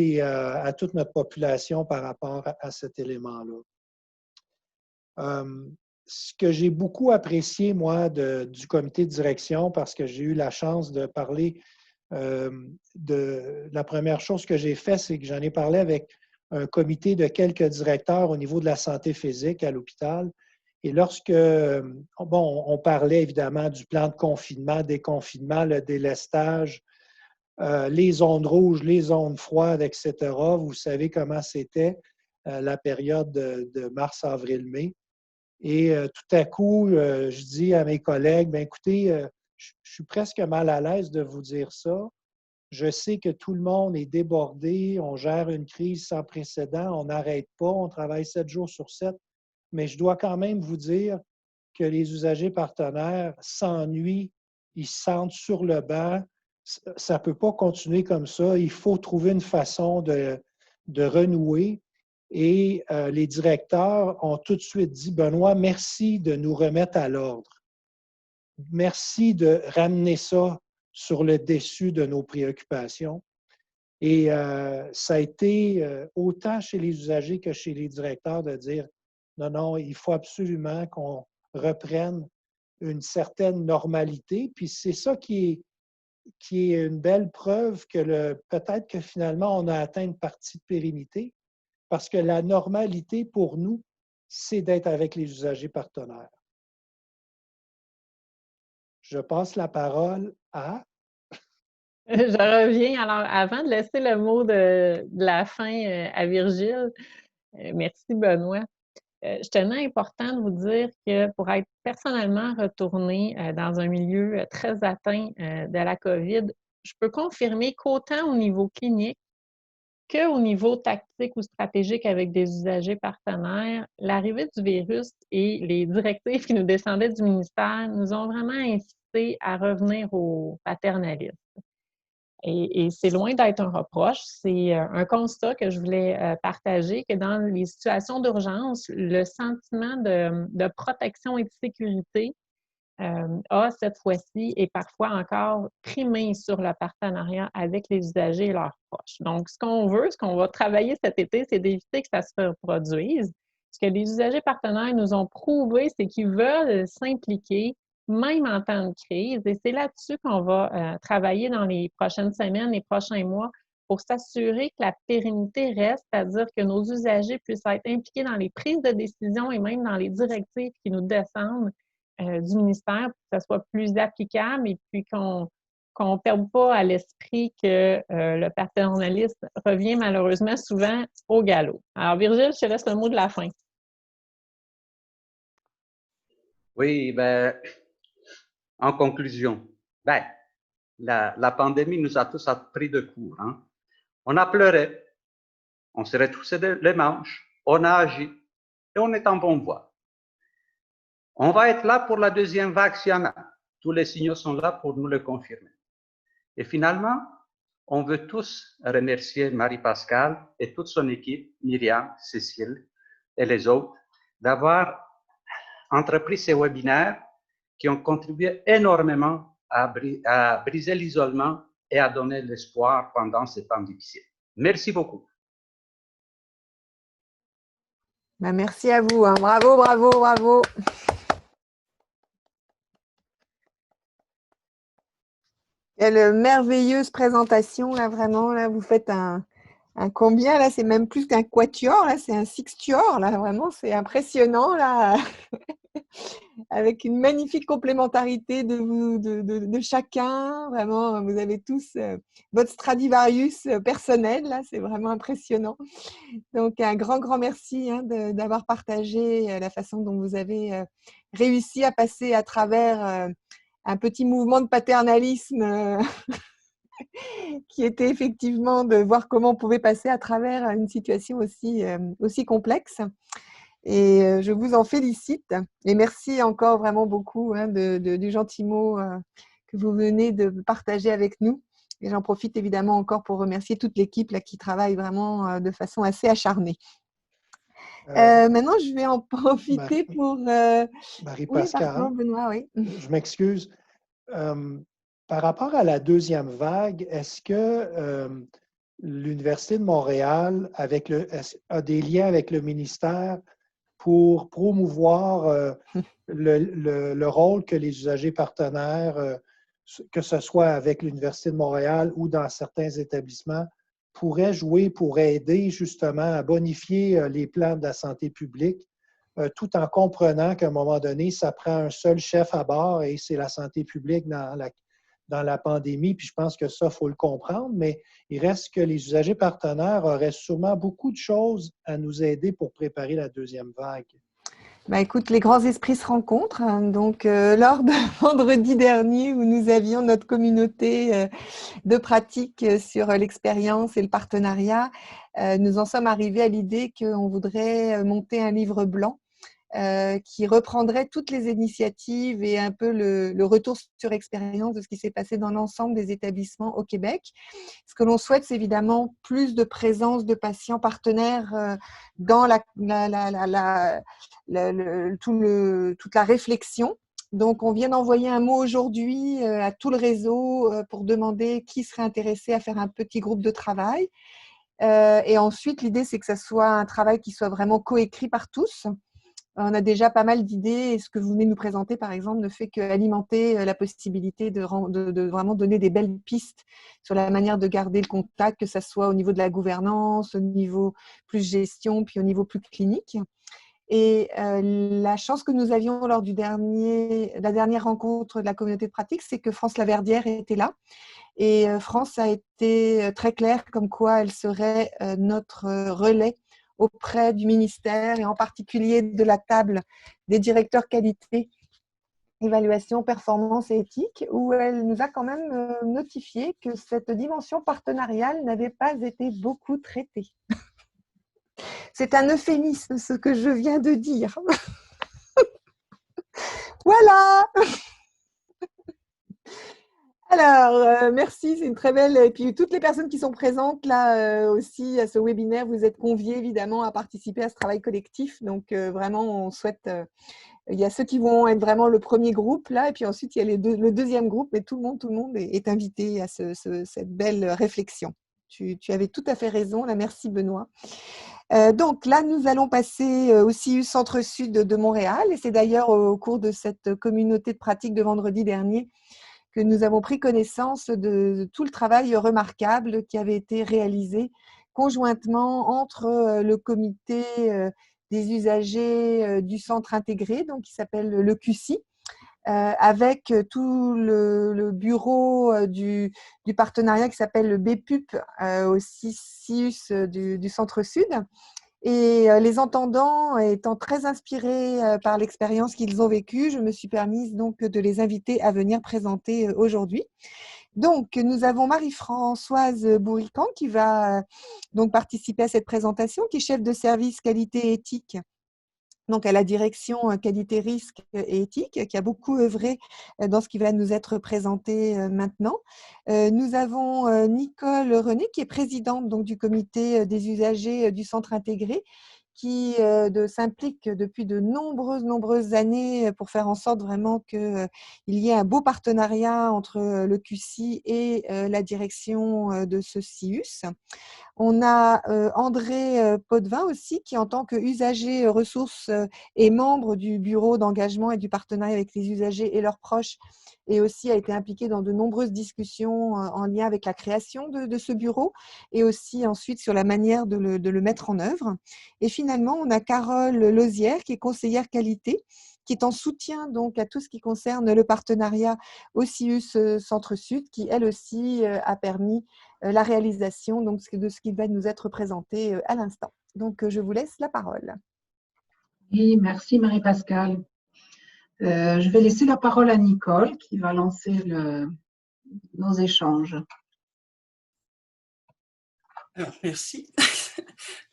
notre population par rapport à cet élément-là. Ce que j'ai beaucoup apprécié, moi, du comité de direction, parce que j'ai eu la chance de parler la première chose que j'ai fait, c'est que j'en ai parlé avec un comité de quelques directeurs au niveau de la santé physique à l'hôpital. Et lorsque, on parlait évidemment du plan de confinement, déconfinement, le délestage, les zones rouges, les zones froides, etc. Vous savez comment c'était la période de mars, avril, mai. Et tout à coup, je dis à mes collègues, bien, écoutez, je suis presque mal à l'aise de vous dire ça. Je sais que tout le monde est débordé, on gère une crise sans précédent, on n'arrête pas, on travaille 7 jours sur 7, mais je dois quand même vous dire que les usagers partenaires s'ennuient, ils se sentent sur le banc. Ça ne peut pas continuer comme ça. Il faut trouver une façon de renouer. Et les directeurs ont tout de suite dit, Benoît, merci de nous remettre à l'ordre. Merci de ramener ça sur le dessus de nos préoccupations. Et ça a été autant chez les usagers que chez les directeurs de dire, non, il faut absolument qu'on reprenne une certaine normalité. Puis c'est ça qui est une belle preuve que peut-être que finalement, on a atteint une partie de pérennité, parce que la normalité pour nous, c'est d'être avec les usagers partenaires. Je passe la parole à... Je reviens. Alors, avant de laisser le mot de la fin à Virgile, merci Benoît. Je tenais important de vous dire que pour être personnellement retournée dans un milieu très atteint de la COVID, je peux confirmer qu'autant au niveau clinique qu'au niveau tactique ou stratégique avec des usagers partenaires, l'arrivée du virus et les directives qui nous descendaient du ministère nous ont vraiment incité à revenir au paternalisme. Et c'est loin d'être un reproche, c'est un constat que je voulais partager, que dans les situations d'urgence, le sentiment de protection et de sécurité a cette fois-ci et parfois encore primé sur le partenariat avec les usagers et leurs proches. Donc, ce qu'on va travailler cet été, c'est d'éviter que ça se reproduise. Ce que les usagers partenaires nous ont prouvé, c'est qu'ils veulent s'impliquer, même en temps de crise. Et c'est là-dessus qu'on va travailler dans les prochaines semaines, les prochains mois, pour s'assurer que la pérennité reste, c'est-à-dire que nos usagers puissent être impliqués dans les prises de décision et même dans les directives qui nous descendent du ministère pour que ça soit plus applicable et puis qu'on ne perde pas à l'esprit que le paternalisme revient malheureusement souvent au galop. Alors, Virgile, je te laisse le mot de la fin. Oui, ben, en conclusion, la pandémie nous a tous pris de court. Hein? On a pleuré, on s'est retroussé les manches, on a agi et on est en bonne voie. On va être là pour la deuxième vague s'il y en a. Tous les signaux sont là pour nous le confirmer. Et finalement, on veut tous remercier Marie-Pascale et toute son équipe, Myriam, Cécile et les autres, d'avoir entrepris ces webinaires qui ont contribué énormément à briser l'isolement et à donner l'espoir pendant ces temps difficiles. Merci beaucoup. Ben, merci à vous. Hein. Bravo, bravo, bravo. Quelle merveilleuse présentation, là, vraiment. Là, vous faites un combien, là, c'est même plus qu'un quatuor, là, c'est un sextuor, là, vraiment, c'est impressionnant, là, avec une magnifique complémentarité de chacun, vraiment, vous avez tous votre Stradivarius personnel, là, c'est vraiment impressionnant. Donc, un grand, grand merci hein, d'avoir partagé la façon dont vous avez réussi à passer à travers un petit mouvement de paternalisme qui était effectivement de voir comment on pouvait passer à travers une situation aussi complexe. Et je vous en félicite. Et merci encore vraiment beaucoup hein, du gentil mot que vous venez de partager avec nous. Et j'en profite évidemment encore pour remercier toute l'équipe là, qui travaille vraiment de façon assez acharnée. Maintenant, je vais en profiter pour… Marie-Pascale, oui, pardon, Benoît, oui. Je m'excuse. Par rapport à la deuxième vague, est-ce que l'Université de Montréal a des liens avec le ministère pour promouvoir le rôle que les usagers partenaires, que ce soit avec l'Université de Montréal ou dans certains établissements, pourraient jouer pour aider justement à bonifier les plans de la santé publique, tout en comprenant qu'à un moment donné, ça prend un seul chef à bord et c'est la santé publique dans la pandémie. Puis je pense que ça, il faut le comprendre, mais il reste que les usagers partenaires auraient sûrement beaucoup de choses à nous aider pour préparer la deuxième vague. Bah, écoute, les grands esprits se rencontrent. Donc, lors de vendredi dernier, où nous avions notre communauté de pratique sur l'expérience et le partenariat, nous en sommes arrivés à l'idée qu'on voudrait monter un livre blanc qui reprendrait toutes les initiatives et un peu le retour sur expérience de ce qui s'est passé dans l'ensemble des établissements au Québec. Ce que l'on souhaite, c'est évidemment plus de présence de patients partenaires dans toute la réflexion. Donc, on vient d'envoyer un mot aujourd'hui à tout le réseau pour demander qui serait intéressé à faire un petit groupe de travail. Et ensuite, l'idée, c'est que ça soit un travail qui soit vraiment coécrit par tous. On a déjà pas mal d'idées et ce que vous venez nous présenter, par exemple, ne fait qu'alimenter la possibilité de vraiment donner des belles pistes sur la manière de garder le contact, que ce soit au niveau de la gouvernance, au niveau plus gestion, puis au niveau plus clinique. Et la chance que nous avions lors la dernière rencontre de la communauté de pratique, c'est que France Laverdière était là. Et France a été très claire comme quoi elle serait notre relais auprès du ministère et en particulier de la table des directeurs qualité, évaluation, performance et éthique, où elle nous a quand même notifié que cette dimension partenariale n'avait pas été beaucoup traitée. C'est un euphémisme, ce que je viens de dire. Voilà. Alors, merci, c'est une très belle… Et puis, toutes les personnes qui sont présentes là aussi à ce webinaire, vous êtes conviés évidemment à participer à ce travail collectif. Donc, vraiment, on souhaite… il y a ceux qui vont être vraiment le premier groupe là, et puis ensuite, il y a le deuxième groupe, mais tout le monde est invité à cette belle réflexion. Tu avais tout à fait raison, là, merci Benoît. Donc là, nous allons passer au CIUS Centre-Sud de Montréal, et c'est d'ailleurs au cours de cette communauté de pratique de vendredi dernier que nous avons pris connaissance de tout le travail remarquable qui avait été réalisé conjointement entre le comité des usagers du centre intégré, donc qui s'appelle le QCI, avec tout le bureau du partenariat qui s'appelle le BPUP, aussi CIUS du Centre-Sud. Et les entendants étant très inspirés par l'expérience qu'ils ont vécue, je me suis permise donc de les inviter à venir présenter aujourd'hui. Donc, nous avons Marie-Françoise Bourrican qui va donc participer à cette présentation, qui est chef de service qualité et éthique, donc à la direction qualité, risque et éthique, qui a beaucoup œuvré dans ce qui va nous être présenté maintenant. Nous avons Nicole René, qui est présidente donc, du comité des usagers du centre intégré, qui s'implique depuis de nombreuses années pour faire en sorte vraiment qu'il y ait un beau partenariat entre le QCI et la direction de ce CIUS. On a André Potvin aussi, qui en tant qu'usager ressources est membre du bureau d'engagement et du partenariat avec les usagers et leurs proches, et aussi a été impliqué dans de nombreuses discussions en lien avec la création de ce bureau, et aussi ensuite sur la manière de le mettre en œuvre. Et finalement, on a Carole Lozière, qui est conseillère qualité, qui est en soutien donc à tout ce qui concerne le partenariat au CIUS Centre-Sud, qui elle aussi a permis la réalisation donc, de ce qui va nous être présenté à l'instant. Donc, je vous laisse la parole. Oui, merci Marie-Pascale. Je vais laisser la parole à Nicole qui va lancer nos échanges. Alors, merci.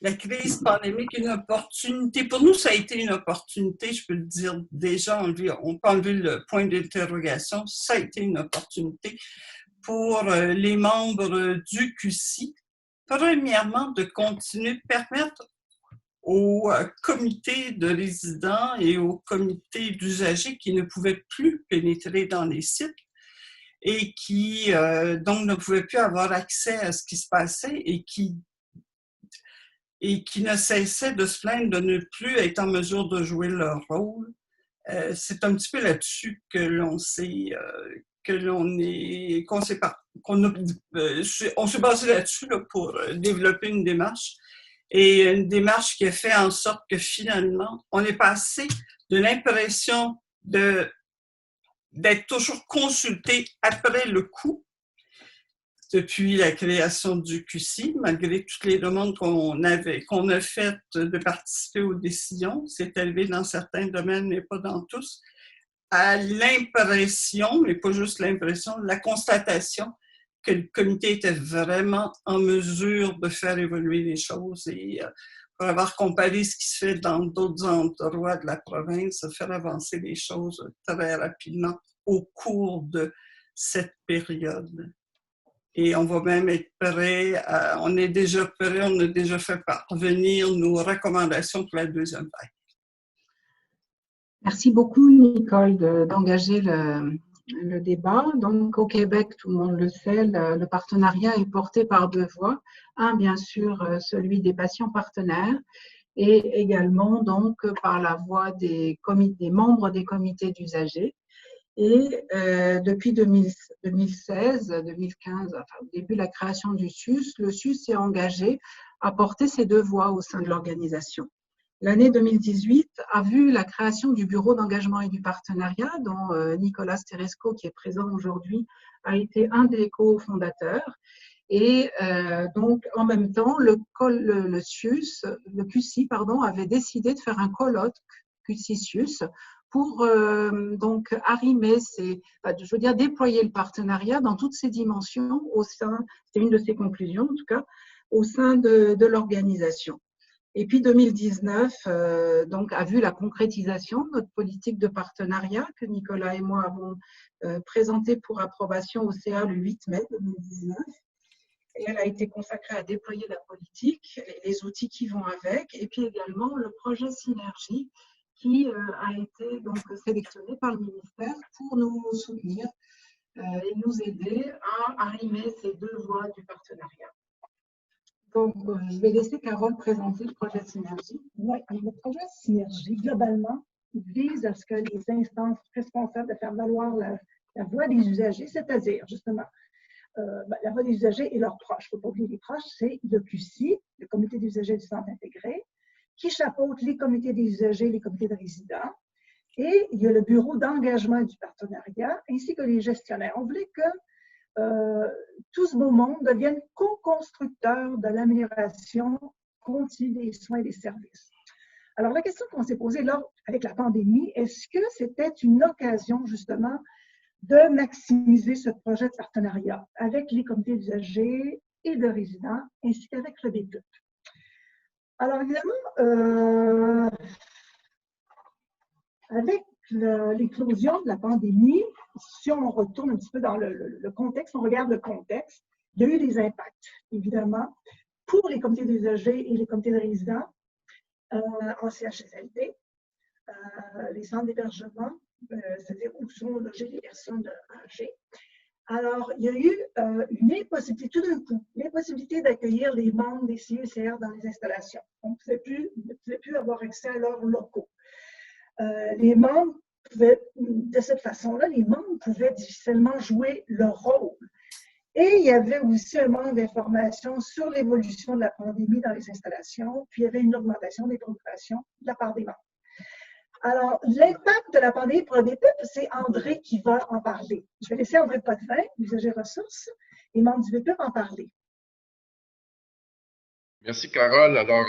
La crise pandémique est une opportunité. Pour nous, ça a été une opportunité, je peux le dire déjà, on peut enlever le point d'interrogation. Ça a été une opportunité pour les membres du QC. Premièrement, de continuer de permettre aux comités de résidents et aux comités d'usagers qui ne pouvaient plus pénétrer dans les sites et qui donc ne pouvaient plus avoir accès à ce qui se passait et qui ne cessaient de se plaindre de ne plus être en mesure de jouer leur rôle. C'est un petit peu là-dessus que l'on s'est on s'est basé là-dessus là, pour développer une démarche. Et une démarche qui a fait en sorte que finalement, on est passé de l'impression d'être toujours consulté après le coup, depuis la création du QC, malgré toutes les demandes qu'on a faites de participer aux décisions. C'est élevé dans certains domaines, mais pas dans tous, à l'impression, mais pas juste l'impression, la constatation que le comité était vraiment en mesure de faire évoluer les choses et pour avoir comparé ce qui se fait dans d'autres endroits de la province, faire avancer les choses très rapidement au cours de cette période. Et on va même être prêt, on est déjà prêt, on a déjà fait parvenir nos recommandations pour la deuxième vague. Merci beaucoup, Nicole, d'engager le débat. Donc, au Québec, tout le monde le sait, le partenariat est porté par deux voies. Un, bien sûr, celui des patients partenaires et également donc par la voie des membres des comités d'usagers. Et depuis 2016, 2015, enfin, au début de la création du SUS, le SUS s'est engagé à porter ces deux voies au sein de l'organisation. L'année 2018 a vu la création du Bureau d'engagement et du partenariat, dont Nicolas Teresco, qui est présent aujourd'hui, a été un des cofondateurs. Et donc, en même temps, le QC, avait décidé de faire un colloque QC-SUS pour donc arrimer déployer le partenariat dans toutes ses dimensions au sein, c'est une de ses conclusions en tout cas, au sein de l'organisation. Et puis 2019 donc a vu la concrétisation de notre politique de partenariat que Nicolas et moi avons présentée pour approbation au CA le 8 mai 2019. Et elle a été consacrée à déployer la politique, les outils qui vont avec, et puis également le projet Synergie qui a été donc sélectionné par le ministère pour nous soutenir et nous aider à arrimer ces deux voies du partenariat. Donc, je vais laisser Carole présenter le projet Synergie. Oui, le projet Synergie, globalement, vise à ce que les instances responsables de faire valoir la voix des usagers, c'est-à-dire, justement, la voix des usagers et leurs proches. Il ne faut pas oublier les proches, c'est le QC, le comité des usagers du centre intégré, qui chapeaute les comités des usagers, les comités de résidents. Et il y a le bureau d'engagement et du partenariat, ainsi que les gestionnaires. On voulait que tout ce beau monde devienne co-constructeur de l'amélioration continue des soins et des services. Alors, la question qu'on s'est posée là, avec la pandémie, est-ce que c'était une occasion, justement, de maximiser ce projet de partenariat avec les comités d'usagers et de résidents, ainsi qu'avec le BPUP? Alors, évidemment, avec l'éclosion de la pandémie, si on retourne un petit peu dans le contexte, on regarde le contexte, il y a eu des impacts, évidemment, pour les comités d'usagers et les comités de résidents en CHSLD, les centres d'hébergement, c'est-à-dire où sont logées les personnes âgées. Alors, il y a eu une impossibilité, tout d'un coup, l'impossibilité d'accueillir les membres des CECR dans les installations. On ne pouvait plus avoir accès à leurs locaux. Les membres pouvaient, de cette façon-là, les membres pouvaient difficilement jouer leur rôle. Et il y avait aussi un manque d'informations sur l'évolution de la pandémie dans les installations, puis il y avait une augmentation des préoccupations de la part des membres. Alors, l'impact de la pandémie pour le BPUP, c'est André qui va en parler. Je vais laisser André Potvin, usager ressources, et membre du BPUP, en parler. Merci, Carole. Alors,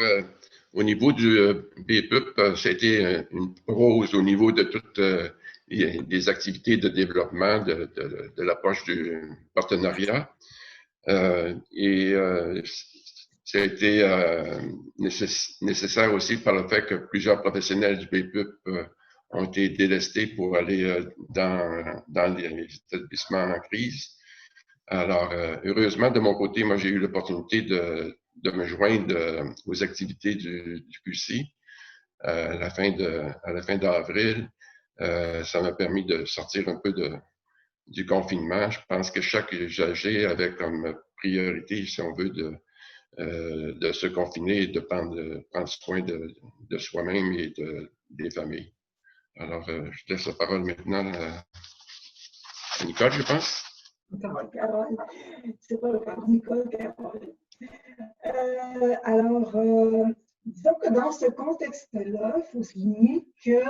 au niveau du BPUP, ça a été une rose au niveau de toutes les activités de développement de l'approche du partenariat. Ça a été nécessaire aussi par le fait que plusieurs professionnels du BPUP ont été délestés pour aller dans les établissements en crise. Alors, heureusement, de mon côté, moi, j'ai eu l'opportunité de me joindre aux activités du QC à la fin d'avril. Ça m'a permis de sortir un peu du confinement. Je pense que chaque usager avait comme priorité, si on veut, de se confiner et de prendre soin de soi-même et des familles. Alors, je laisse la parole maintenant à Nicole, je pense. Carole, c'est pas Nicole, Carole. Disons que dans ce contexte-là, il faut souligner que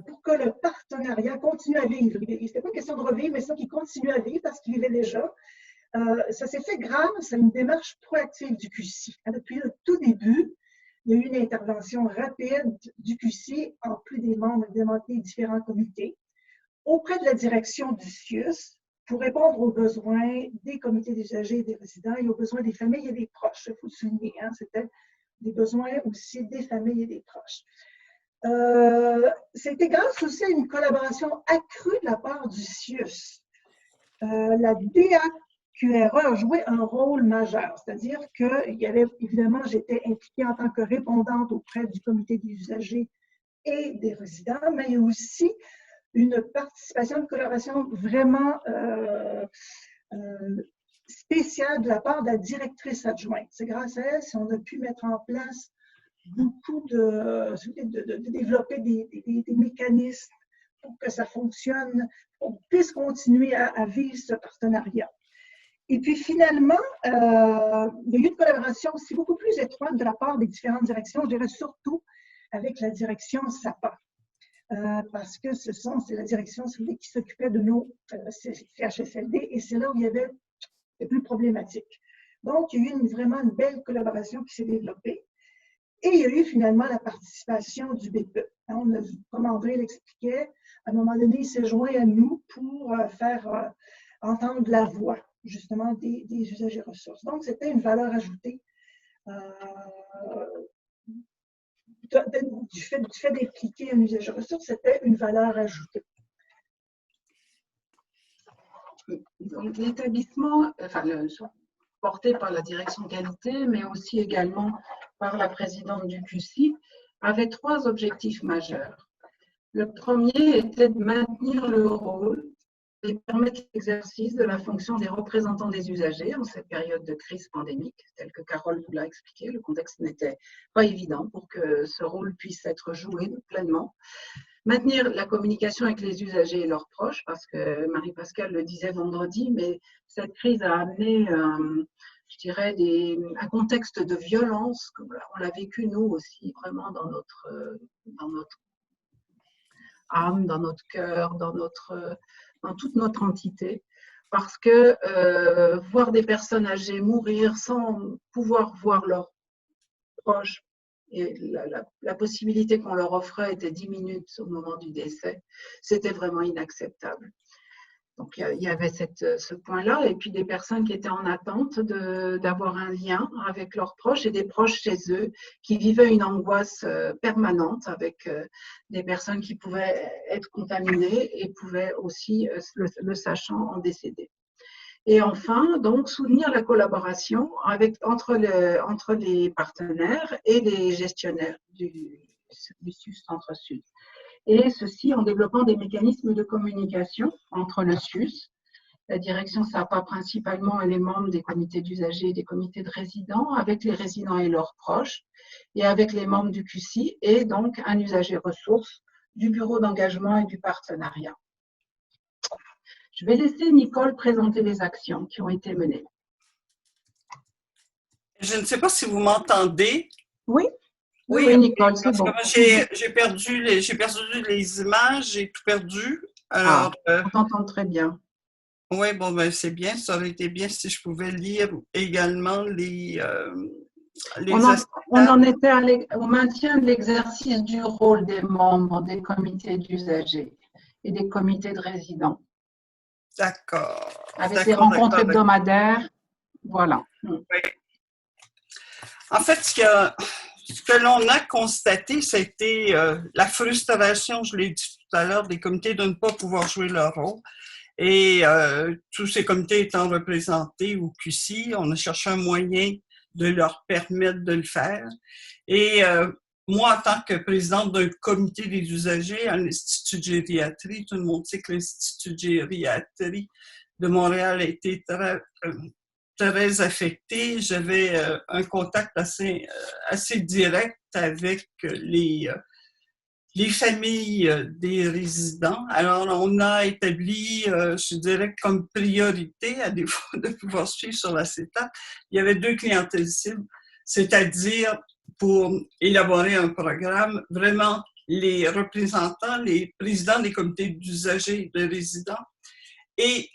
pour que le partenariat continue à vivre, c'était pas une question de revivre, mais ça qui continue à vivre parce qu'il vivait déjà, ça s'est fait grâce à une démarche proactive du QC. Depuis le tout début, il y a eu une intervention rapide du QC, en plus des membres des différents comités, auprès de la direction du CIUS pour répondre aux besoins des comités d'usagers et des résidents et aux besoins des familles et des proches. Il faut le souligner, hein, c'était des besoins aussi des familles et des proches. C'était grâce aussi à une collaboration accrue de la part du CIUS. La DAQRE a joué un rôle majeur, c'est-à-dire que évidemment, j'étais impliquée en tant que répondante auprès du comité des usagers et des résidents, mais il y a aussi une participation, une collaboration vraiment spéciale de la part de la directrice adjointe. C'est grâce à elle si on a pu mettre en place beaucoup de développer des mécanismes pour que ça fonctionne, pour qu'on puisse continuer à vivre ce partenariat. Et puis finalement, il y a eu une collaboration aussi beaucoup plus étroite de la part des différentes directions, je dirais surtout avec la direction SAPA. Parce que c'est la direction qui s'occupait de nos CHSLD et c'est là où il y avait les plus problématiques. Donc, il y a eu vraiment une belle collaboration qui s'est développée et il y a eu finalement la participation du BPE. Comme André l'expliquait, à un moment donné, il s'est joint à nous pour faire entendre la voix justement des usagers ressources. Donc, c'était une valeur ajoutée du fait d'impliquer un usager ressource, c'était une valeur ajoutée. Donc, l'établissement, porté par la direction qualité, mais aussi également par la présidente du QC, avait 3 objectifs majeurs. Le premier était de maintenir le rôle et permettre l'exercice de la fonction des représentants des usagers en cette période de crise pandémique, telle que Carole vous l'a expliqué. Le contexte n'était pas évident pour que ce rôle puisse être joué pleinement. Maintenir la communication avec les usagers et leurs proches, parce que Marie-Pascale le disait vendredi, mais cette crise a amené, je dirais, un contexte de violence, comme on l'a vécu nous aussi, vraiment dans notre âme, dans notre cœur, dans toute notre entité, parce que voir des personnes âgées mourir sans pouvoir voir leurs proches, et la possibilité qu'on leur offrait était 10 minutes au moment du décès, c'était vraiment inacceptable. Donc il y avait ce point-là, et puis des personnes qui étaient en attente d'avoir un lien avec leurs proches et des proches chez eux qui vivaient une angoisse permanente avec des personnes qui pouvaient être contaminées et pouvaient aussi, le sachant, en décéder. Et enfin, donc, soutenir la collaboration entre les partenaires et les gestionnaires du SUS Centre-Sud. Et ceci en développant des mécanismes de communication entre le SUS, la direction SAPA principalement et les membres des comités d'usagers et des comités de résidents, avec les résidents et leurs proches, et avec les membres du QC, et donc un usager ressource du bureau d'engagement et du partenariat. Je vais laisser Nicole présenter les actions qui ont été menées. Je ne sais pas si vous m'entendez. Oui. Oui, Nicole, c'est bon. J'ai perdu les images, j'ai tout perdu. Alors, on t'entend très bien. Oui, bon, ben c'est bien. Ça aurait été bien si je pouvais lire également les on en était au maintien de l'exercice du rôle des membres des comités d'usagers et des comités de résidents. D'accord. Avec des rencontres hebdomadaires. Voilà. Oui. En fait, ce que l'on a constaté, c'était la frustration, je l'ai dit tout à l'heure, des comités de ne pas pouvoir jouer leur rôle. Et tous ces comités étant représentés au QC, on a cherché un moyen de leur permettre de le faire. Et moi, en tant que présidente d'un comité des usagers à l'Institut de gériatrie, tout le monde sait que l'Institut de gériatrie de Montréal a été très affecté. J'avais un contact assez direct avec les familles des résidents. Alors, on a établi, je dirais, comme priorité, à défaut de pouvoir suivre sur la CETA, il y avait 2 clientèles cibles, c'est-à-dire pour élaborer un programme, vraiment les représentants, les présidents des comités d'usagers et de résidents et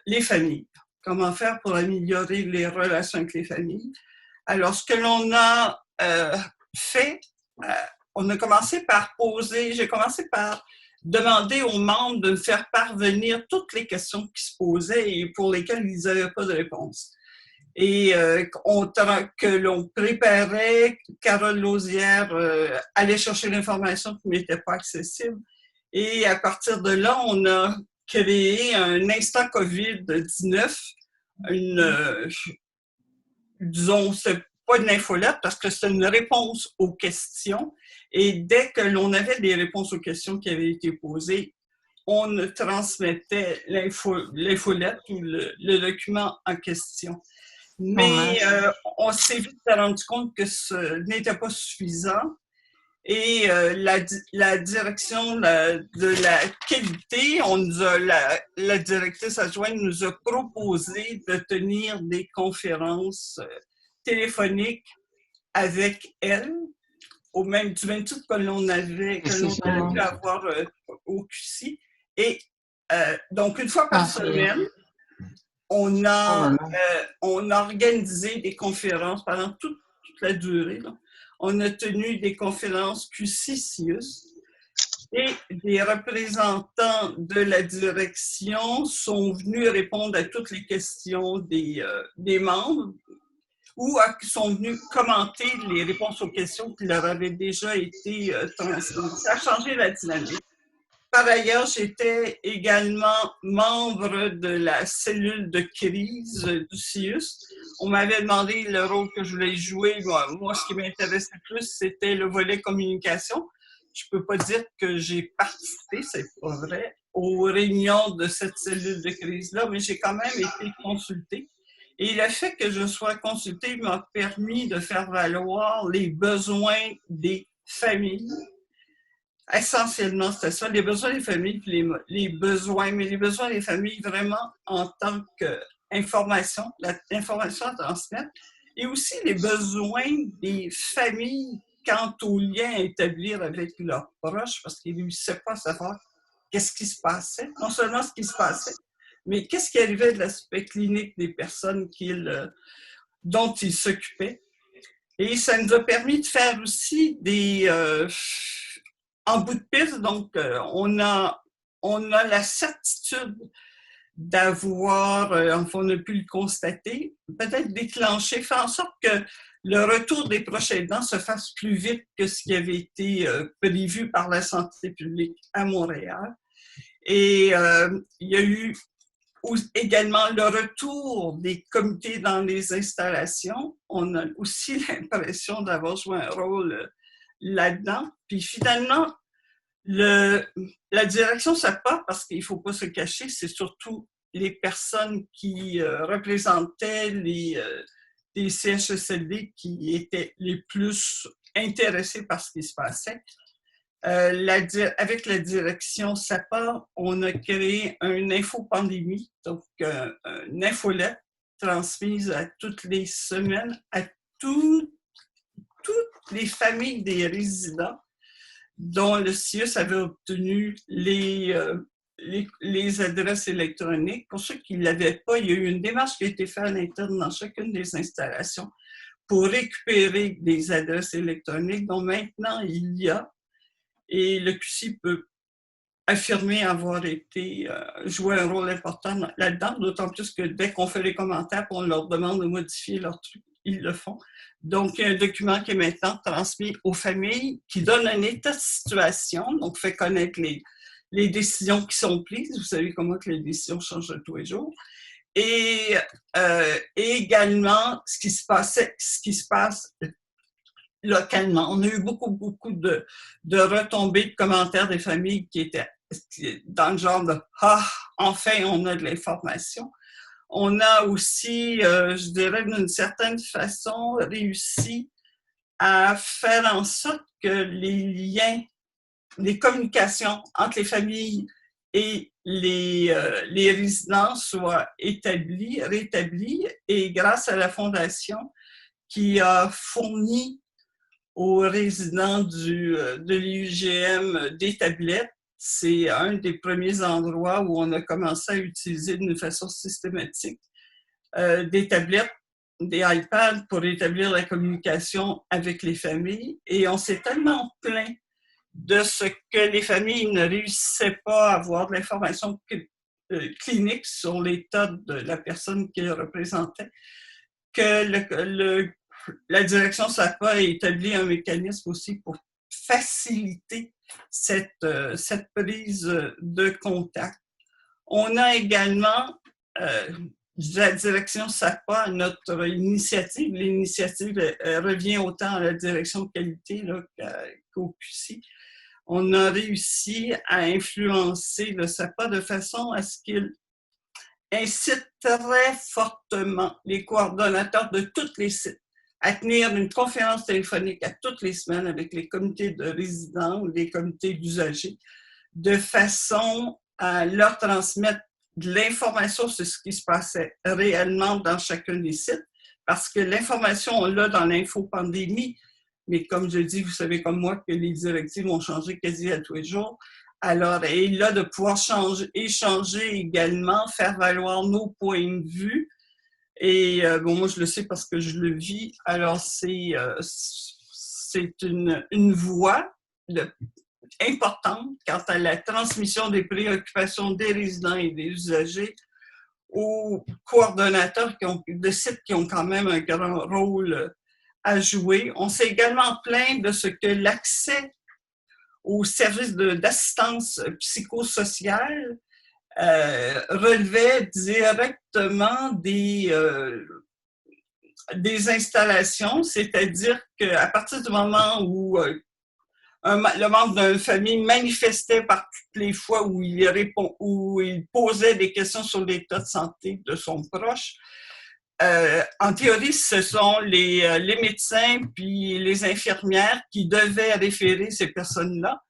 les familles. Comment faire pour améliorer les relations avec les familles. Alors, ce que l'on a fait, on a commencé par j'ai commencé par demander aux membres de faire parvenir toutes les questions qui se posaient et pour lesquelles ils n'avaient pas de réponse. Et que l'on préparait, Carole Lausière allait chercher l'information qui n'était pas accessible. Et à partir de là, on a créé un instant COVID-19, disons, c'est pas une infolette parce que c'est une réponse aux questions. Et dès que l'on avait des réponses aux questions qui avaient été posées, on transmettait l'infolette ou le document en question. Mais on s'est vite rendu compte que ce n'était pas suffisant. Et la direction de la qualité, la directrice adjointe nous a proposé de tenir des conférences téléphoniques avec elle, du même titre que l'on avait pu avoir au QC. Et donc, une fois par semaine, on a organisé des conférences pendant toute la durée. Là. On a tenu des conférences QC-CIUS et des représentants de la direction sont venus répondre à toutes les questions des membres ou sont venus commenter les réponses aux questions qui leur avaient déjà été transmises. Ça a changé la dynamique. Par ailleurs, j'étais également membre de la cellule de crise du CIUS. On m'avait demandé le rôle que je voulais jouer. Moi, ce qui m'intéressait plus, c'était le volet communication. Je ne peux pas dire que j'ai participé, c'est pas vrai, aux réunions de cette cellule de crise-là, mais j'ai quand même été consultée. Et le fait que je sois consultée m'a permis de faire valoir les besoins des familles. Essentiellement, c'était ça, les besoins des familles, puis les besoins des familles vraiment en tant qu'information, l'information à transmettre, et aussi les besoins des familles quant au lien à établir avec leurs proches, parce qu'ils ne réussissaient pas à savoir qu'est-ce qui se passait, non seulement ce qui se passait, mais qu'est-ce qui arrivait de l'aspect clinique des personnes dont ils s'occupaient. Et ça nous a permis de faire aussi en bout de piste, donc, on a la certitude d'avoir, on a pu le constater, peut-être déclencher, faire en sorte que le retour des proches aidants se fasse plus vite que ce qui avait été prévu par la santé publique à Montréal. Et il y a eu également le retour des comités dans les installations. On a aussi l'impression d'avoir joué un rôle là-dedans. Puis finalement, la direction, ça part parce qu'il ne faut pas se cacher, c'est surtout les personnes qui représentaient les CHSLD qui étaient les plus intéressés par ce qui se passait. Avec la direction SAPA, on a créé une infopandémie, donc une infolette transmise à toutes les semaines à toutes les familles des résidents dont le CIUS avait obtenu les adresses électroniques. Pour ceux qui ne l'avaient pas, il y a eu une démarche qui a été faite à l'interne dans chacune des installations pour récupérer des adresses électroniques dont maintenant il y a. Et le QC peut affirmer avoir été joué un rôle important là-dedans, d'autant plus que dès qu'on fait les commentaires et on leur demande de modifier leur truc, ils le font. Donc, il y a un document qui est maintenant transmis aux familles, qui donne un état de situation, donc fait connaître les décisions qui sont prises. Vous savez comment que les décisions changent de tous les jours. Et également, ce qui se passe localement. On a eu beaucoup de retombées de commentaires des familles qui étaient dans le genre de « Ah, enfin, on a de l'information ». On a aussi, je dirais, d'une certaine façon, réussi à faire en sorte que les liens, les communications entre les familles et les résidents soient rétablis. Et grâce à la Fondation qui a fourni aux résidents de l'IUGM des tablettes, c'est un des premiers endroits où on a commencé à utiliser d'une façon systématique des tablettes, des iPads pour établir la communication avec les familles. Et on s'est tellement plaint de ce que les familles ne réussissaient pas à avoir de l'information clinique sur l'état de la personne qu'ils représentaient, que la direction SAPA a établi un mécanisme aussi pour faciliter cette prise de contact. On a également, la direction SAPA, notre initiative, l'initiative revient autant à la direction de qualité qu'au QC. On a réussi à influencer le SAPA de façon à ce qu'il incite très fortement les coordonnateurs de tous les sites à tenir une conférence téléphonique à toutes les semaines avec les comités de résidents ou les comités d'usagers, de façon à leur transmettre de l'information sur ce qui se passait réellement dans chacun des sites, parce que l'information, on l'a dans l'info-pandémie, mais comme je dis, vous savez comme moi que les directives ont changé quasi à tous les jours. Alors, et là, de pouvoir échanger également, faire valoir nos points de vue. Et bon, moi, je le sais parce que je le vis. Alors, c'est une voie importante quant à la transmission des préoccupations des résidents et des usagers aux coordonnateurs de sites qui ont quand même un grand rôle à jouer. On s'est également plaint de ce que l'accès aux services d'assistance psychosociale relevait directement des installations, c'est-à-dire qu'à partir du moment où le membre d'une famille manifestait par toutes les fois où il posait des questions sur l'état de santé de son proche, en théorie, ce sont les médecins puis les infirmières qui devaient référer ces personnes-là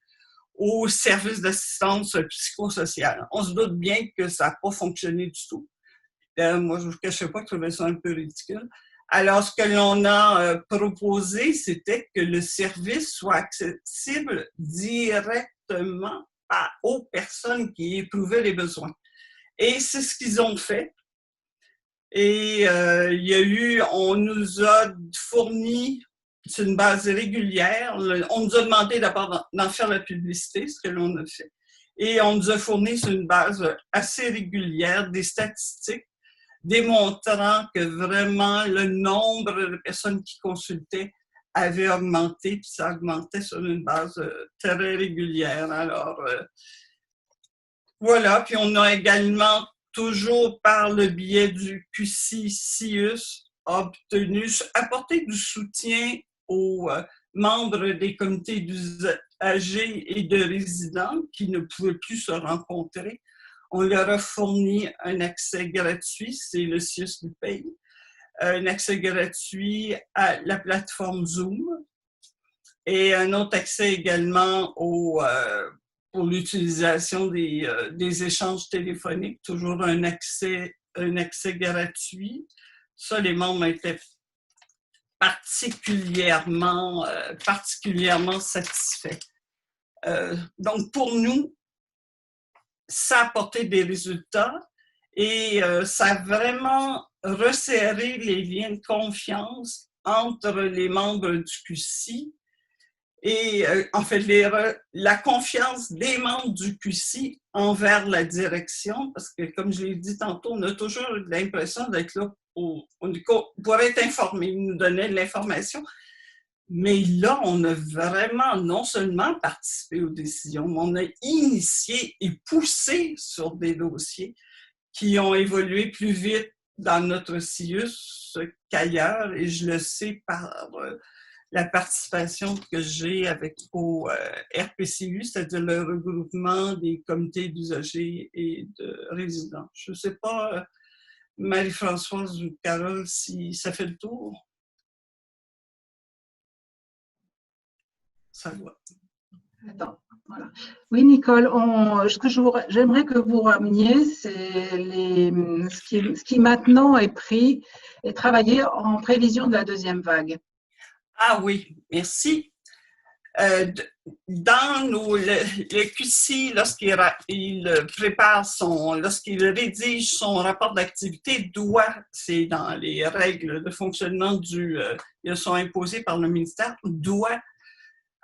au service d'assistance psychosociale. On se doute bien que ça n'a pas fonctionné du tout. Moi, je ne vous cache pas que je trouvais ça un peu ridicule. Alors, ce que l'on a proposé, c'était que le service soit accessible directement aux personnes qui éprouvaient les besoins. Et c'est ce qu'ils ont fait. Et on nous a fourni sur une base régulière. On nous a demandé d'abord d'en faire la publicité, ce que l'on a fait. Et on nous a fourni sur une base assez régulière des statistiques démontrant que vraiment le nombre de personnes qui consultaient avait augmenté, puis ça augmentait sur une base très régulière. Alors, voilà. Puis on a également, toujours par le biais du QC-CIUS, apporté du soutien aux membres des comités d'usagers et de résidents qui ne pouvaient plus se rencontrer. On leur a fourni un accès gratuit, c'est le CIUS qui paye, un accès gratuit à la plateforme Zoom et un autre accès également pour l'utilisation des échanges téléphoniques, toujours un accès gratuit. Ça, les membres étaient particulièrement satisfaits. Donc, pour nous, ça a apporté des résultats et ça a vraiment resserré les liens de confiance entre les membres du QC et en fait la confiance des membres du QC envers la direction, parce que comme je l'ai dit tantôt, on a toujours l'impression d'être là pour être informé, ils nous donnaient de l'information, Mais là, on a vraiment non seulement participé aux décisions, mais on a initié et poussé sur des dossiers qui ont évolué plus vite dans notre CIUS qu'ailleurs, et je le sais par la participation que j'ai au RPCU, c'est-à-dire le regroupement des comités d'usagers et de résidents. Je ne sais pas, Marie-Françoise ou Carole, si ça fait le tour. Ça va. Attends, voilà. Oui, Nicole, ce que j'aimerais que vous rameniez, c'est ce qui maintenant est travaillé en prévision de la deuxième vague. Ah oui, merci. Dans le QC, lorsqu'il rédige son rapport d'activité, c'est dans les règles de fonctionnement qui sont imposées par le ministère, doit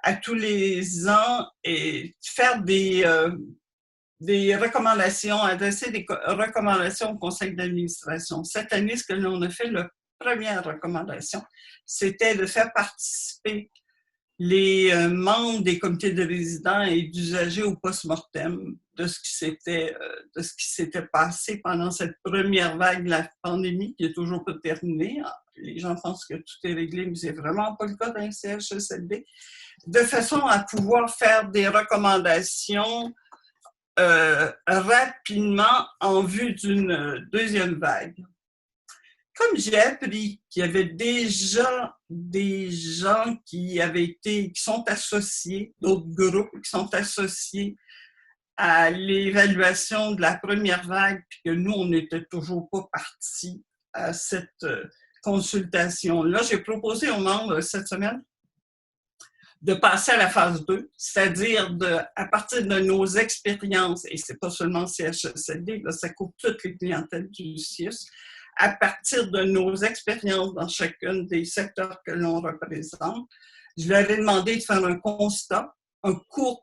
à tous les ans faire des recommandations, adresser des recommandations au conseil d'administration. Cette année, ce que l'on a fait, la première recommandation, c'était de faire participer les membres des comités de résidents et d'usagers au post-mortem de ce qui s'était passé pendant cette première vague de la pandémie qui n'est toujours pas terminée. Les gens pensent que tout est réglé, mais c'est vraiment pas le cas dans le CHSLD. De façon à pouvoir faire des recommandations rapidement en vue d'une deuxième vague. Comme j'ai appris qu'il y avait déjà des gens qui sont associés, d'autres groupes qui sont associés à l'évaluation de la première vague, puis que nous, on n'était toujours pas partis à cette consultation-là, j'ai proposé aux membres cette semaine de passer à la phase 2, c'est-à-dire à partir de nos expériences, et c'est pas seulement CHSLD, là, ça couvre toutes les clientèles du CIUS, à partir de nos expériences dans chacun des secteurs que l'on représente, je leur ai demandé de faire un court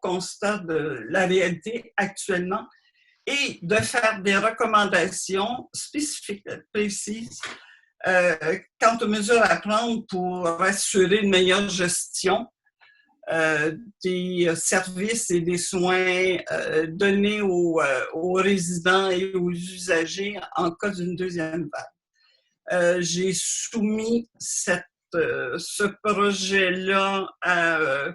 constat de la réalité actuellement et de faire des recommandations spécifiques, précises, quant aux mesures à prendre pour assurer une meilleure gestion des services et des soins donnés aux résidents et aux usagers en cas d'une deuxième vague. J'ai soumis ce projet-là à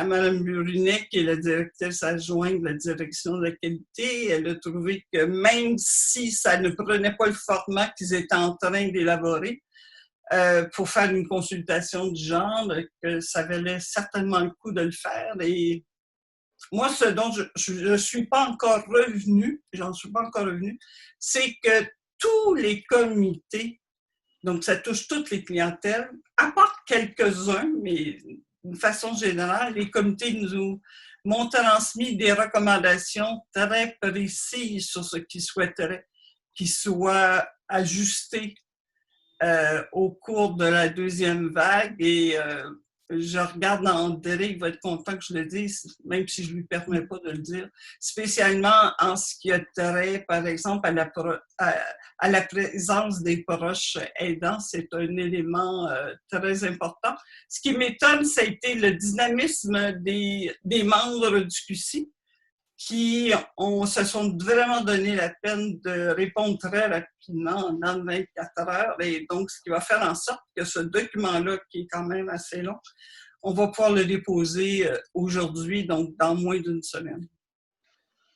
Mme Brunet, qui est la directrice adjointe de la direction de la qualité. Elle a trouvé que même si ça ne prenait pas le format qu'ils étaient en train d'élaborer, pour faire une consultation du genre, que ça valait certainement le coup de le faire. Et moi, ce dont je suis pas encore revenue, j'en suis pas encore revenue, c'est que tous les comités, donc ça touche toutes les clientèles, à part quelques-uns, mais d'une façon générale, les comités nous m'ont transmis des recommandations très précises sur ce qu'ils souhaiteraient qui soit ajusté au cours de la deuxième vague. Et je regarde André, il va être content que je le dise, même si je ne lui permets pas de le dire, spécialement en ce qui a trait, par exemple, à la présence des proches aidants. C'est un élément très important. Ce qui m'étonne, ça a été le dynamisme des membres du QC qui se sont vraiment donné la peine de répondre très rapidement en 24 heures. Et donc, ce qui va faire en sorte que ce document-là, qui est quand même assez long, on va pouvoir le déposer aujourd'hui, donc dans moins d'une semaine.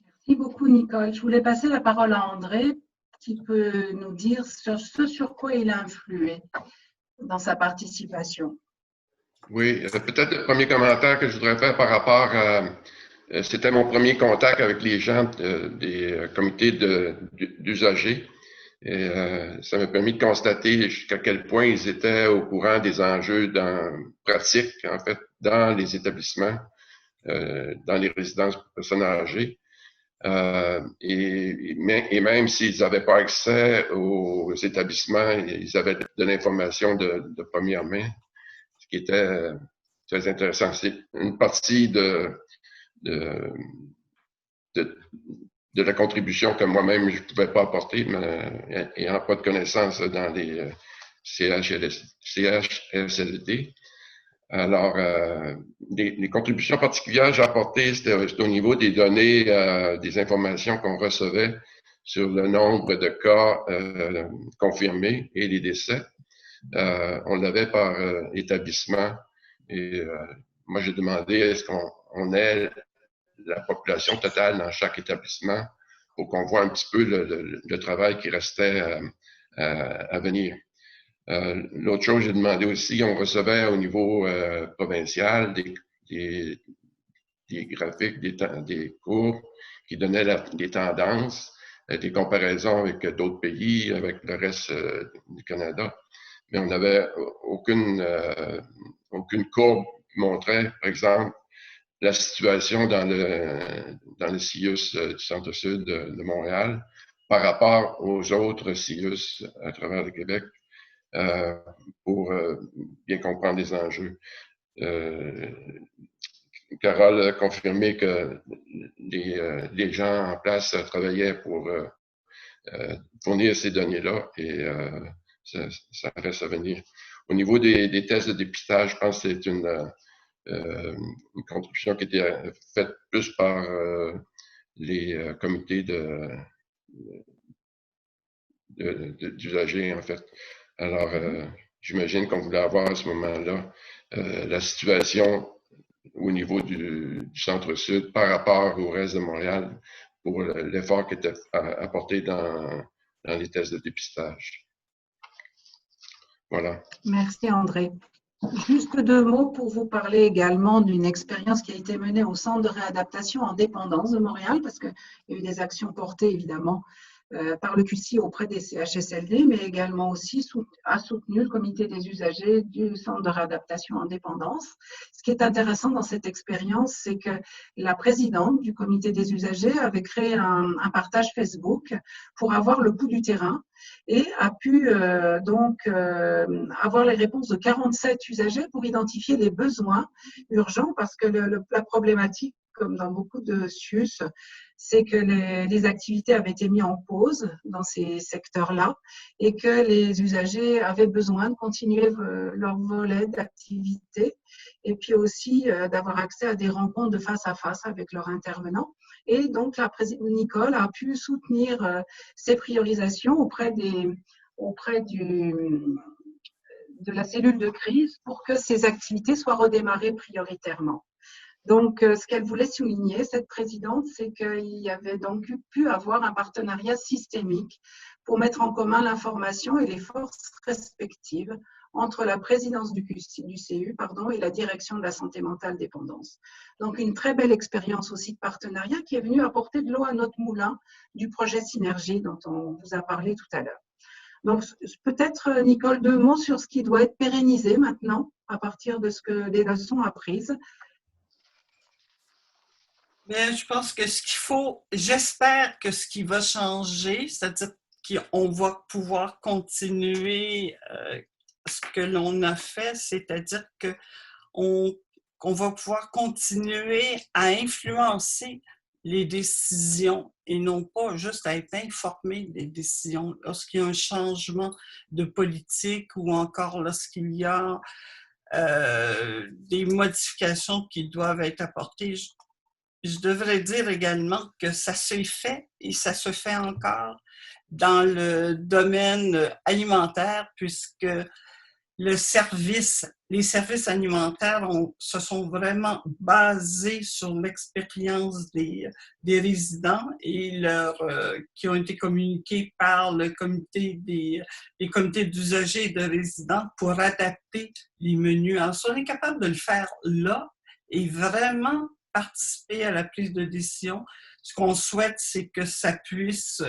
Merci beaucoup, Nicole. Je voulais passer la parole à André, qui peut nous dire ce sur quoi il a influé dans sa participation. Oui, peut-être le premier commentaire que je voudrais faire par rapport à... C'était mon premier contact avec les gens des comités d'usagers. Et ça m'a permis de constater jusqu'à quel point ils étaient au courant des enjeux pratiques, en fait, dans les établissements, dans les résidences pour personnes âgées. Et même s'ils n'avaient pas accès aux établissements, ils avaient de l'information de première main, ce qui était très intéressant. C'est une partie de la contribution que moi-même je ne pouvais pas apporter, mais ayant pas de connaissances dans les CHSLD. Alors, les contributions particulières que j'ai apportées, c'était au niveau des données, des informations qu'on recevait sur le nombre de cas confirmés et les décès. On l'avait par établissement. Et moi, j'ai demandé est-ce qu'on ait la population totale dans chaque établissement pour qu'on voit un petit peu le travail qui restait à venir. L'autre chose, j'ai demandé aussi, on recevait au niveau provincial des graphiques, des courbes qui donnaient des tendances, des comparaisons avec d'autres pays, avec le reste du Canada. Mais on n'avait aucune courbe qui montrait, par exemple, la situation dans le CIUS du Centre-Sud de Montréal par rapport aux autres CIUS à travers le Québec. Pour bien comprendre les enjeux. Carole a confirmé que les gens en place travaillaient pour fournir ces données-là et ça reste à venir. Au niveau des tests de dépistage, je pense que c'est une contribution qui était faite plus par les comités d'usagers, en fait. Alors, j'imagine qu'on voulait avoir à ce moment-là la situation au niveau du centre-sud par rapport au reste de Montréal pour l'effort qui était apporté dans les tests de dépistage. Voilà. Merci André. Juste 2 mots pour vous parler également d'une expérience qui a été menée au Centre de réadaptation en dépendance de Montréal, parce qu'il y a eu des actions portées évidemment par le QCI auprès des CHSLD, mais également aussi a soutenu le comité des usagers du Centre de réadaptation en dépendance. Ce qui est intéressant dans cette expérience, c'est que la présidente du comité des usagers avait créé un partage Facebook pour avoir le pouls du terrain et a pu avoir les réponses de 47 usagers pour identifier les besoins urgents, parce que la problématique, comme dans beaucoup de CIUS, c'est que les activités avaient été mises en pause dans ces secteurs-là et que les usagers avaient besoin de continuer leur volet d'activité et puis aussi d'avoir accès à des rencontres de face à face avec leurs intervenants. Et donc, la présidente Nicole a pu soutenir ces priorisations auprès de la cellule de crise pour que ces activités soient redémarrées prioritairement. Donc, ce qu'elle voulait souligner, cette présidente, c'est qu'il y avait donc pu avoir un partenariat systémique pour mettre en commun l'information et les forces respectives entre la présidence du CU et la direction de la santé mentale dépendance. Donc, une très belle expérience aussi de partenariat qui est venue apporter de l'eau à notre moulin du projet Synergie dont on vous a parlé tout à l'heure. Donc, peut-être, Nicole, 2 mots sur ce qui doit être pérennisé maintenant à partir de des leçons apprises. Mais je pense que j'espère que ce qui va changer, c'est-à-dire qu'on va pouvoir continuer ce que l'on a fait, c'est-à-dire qu'on va pouvoir continuer à influencer les décisions et non pas juste à être informé des décisions. Lorsqu'il y a un changement de politique ou encore lorsqu'il y a des modifications qui doivent être apportées, je devrais dire également que ça s'est fait et ça se fait encore dans le domaine alimentaire puisque les services alimentaires se sont vraiment basés sur l'expérience des résidents et qui ont été communiqués par le comité les comités d'usagers et de résidents pour adapter les menus. Alors, si on est capable de le faire là et vraiment participer à la prise de décision. Ce qu'on souhaite, c'est que ça puisse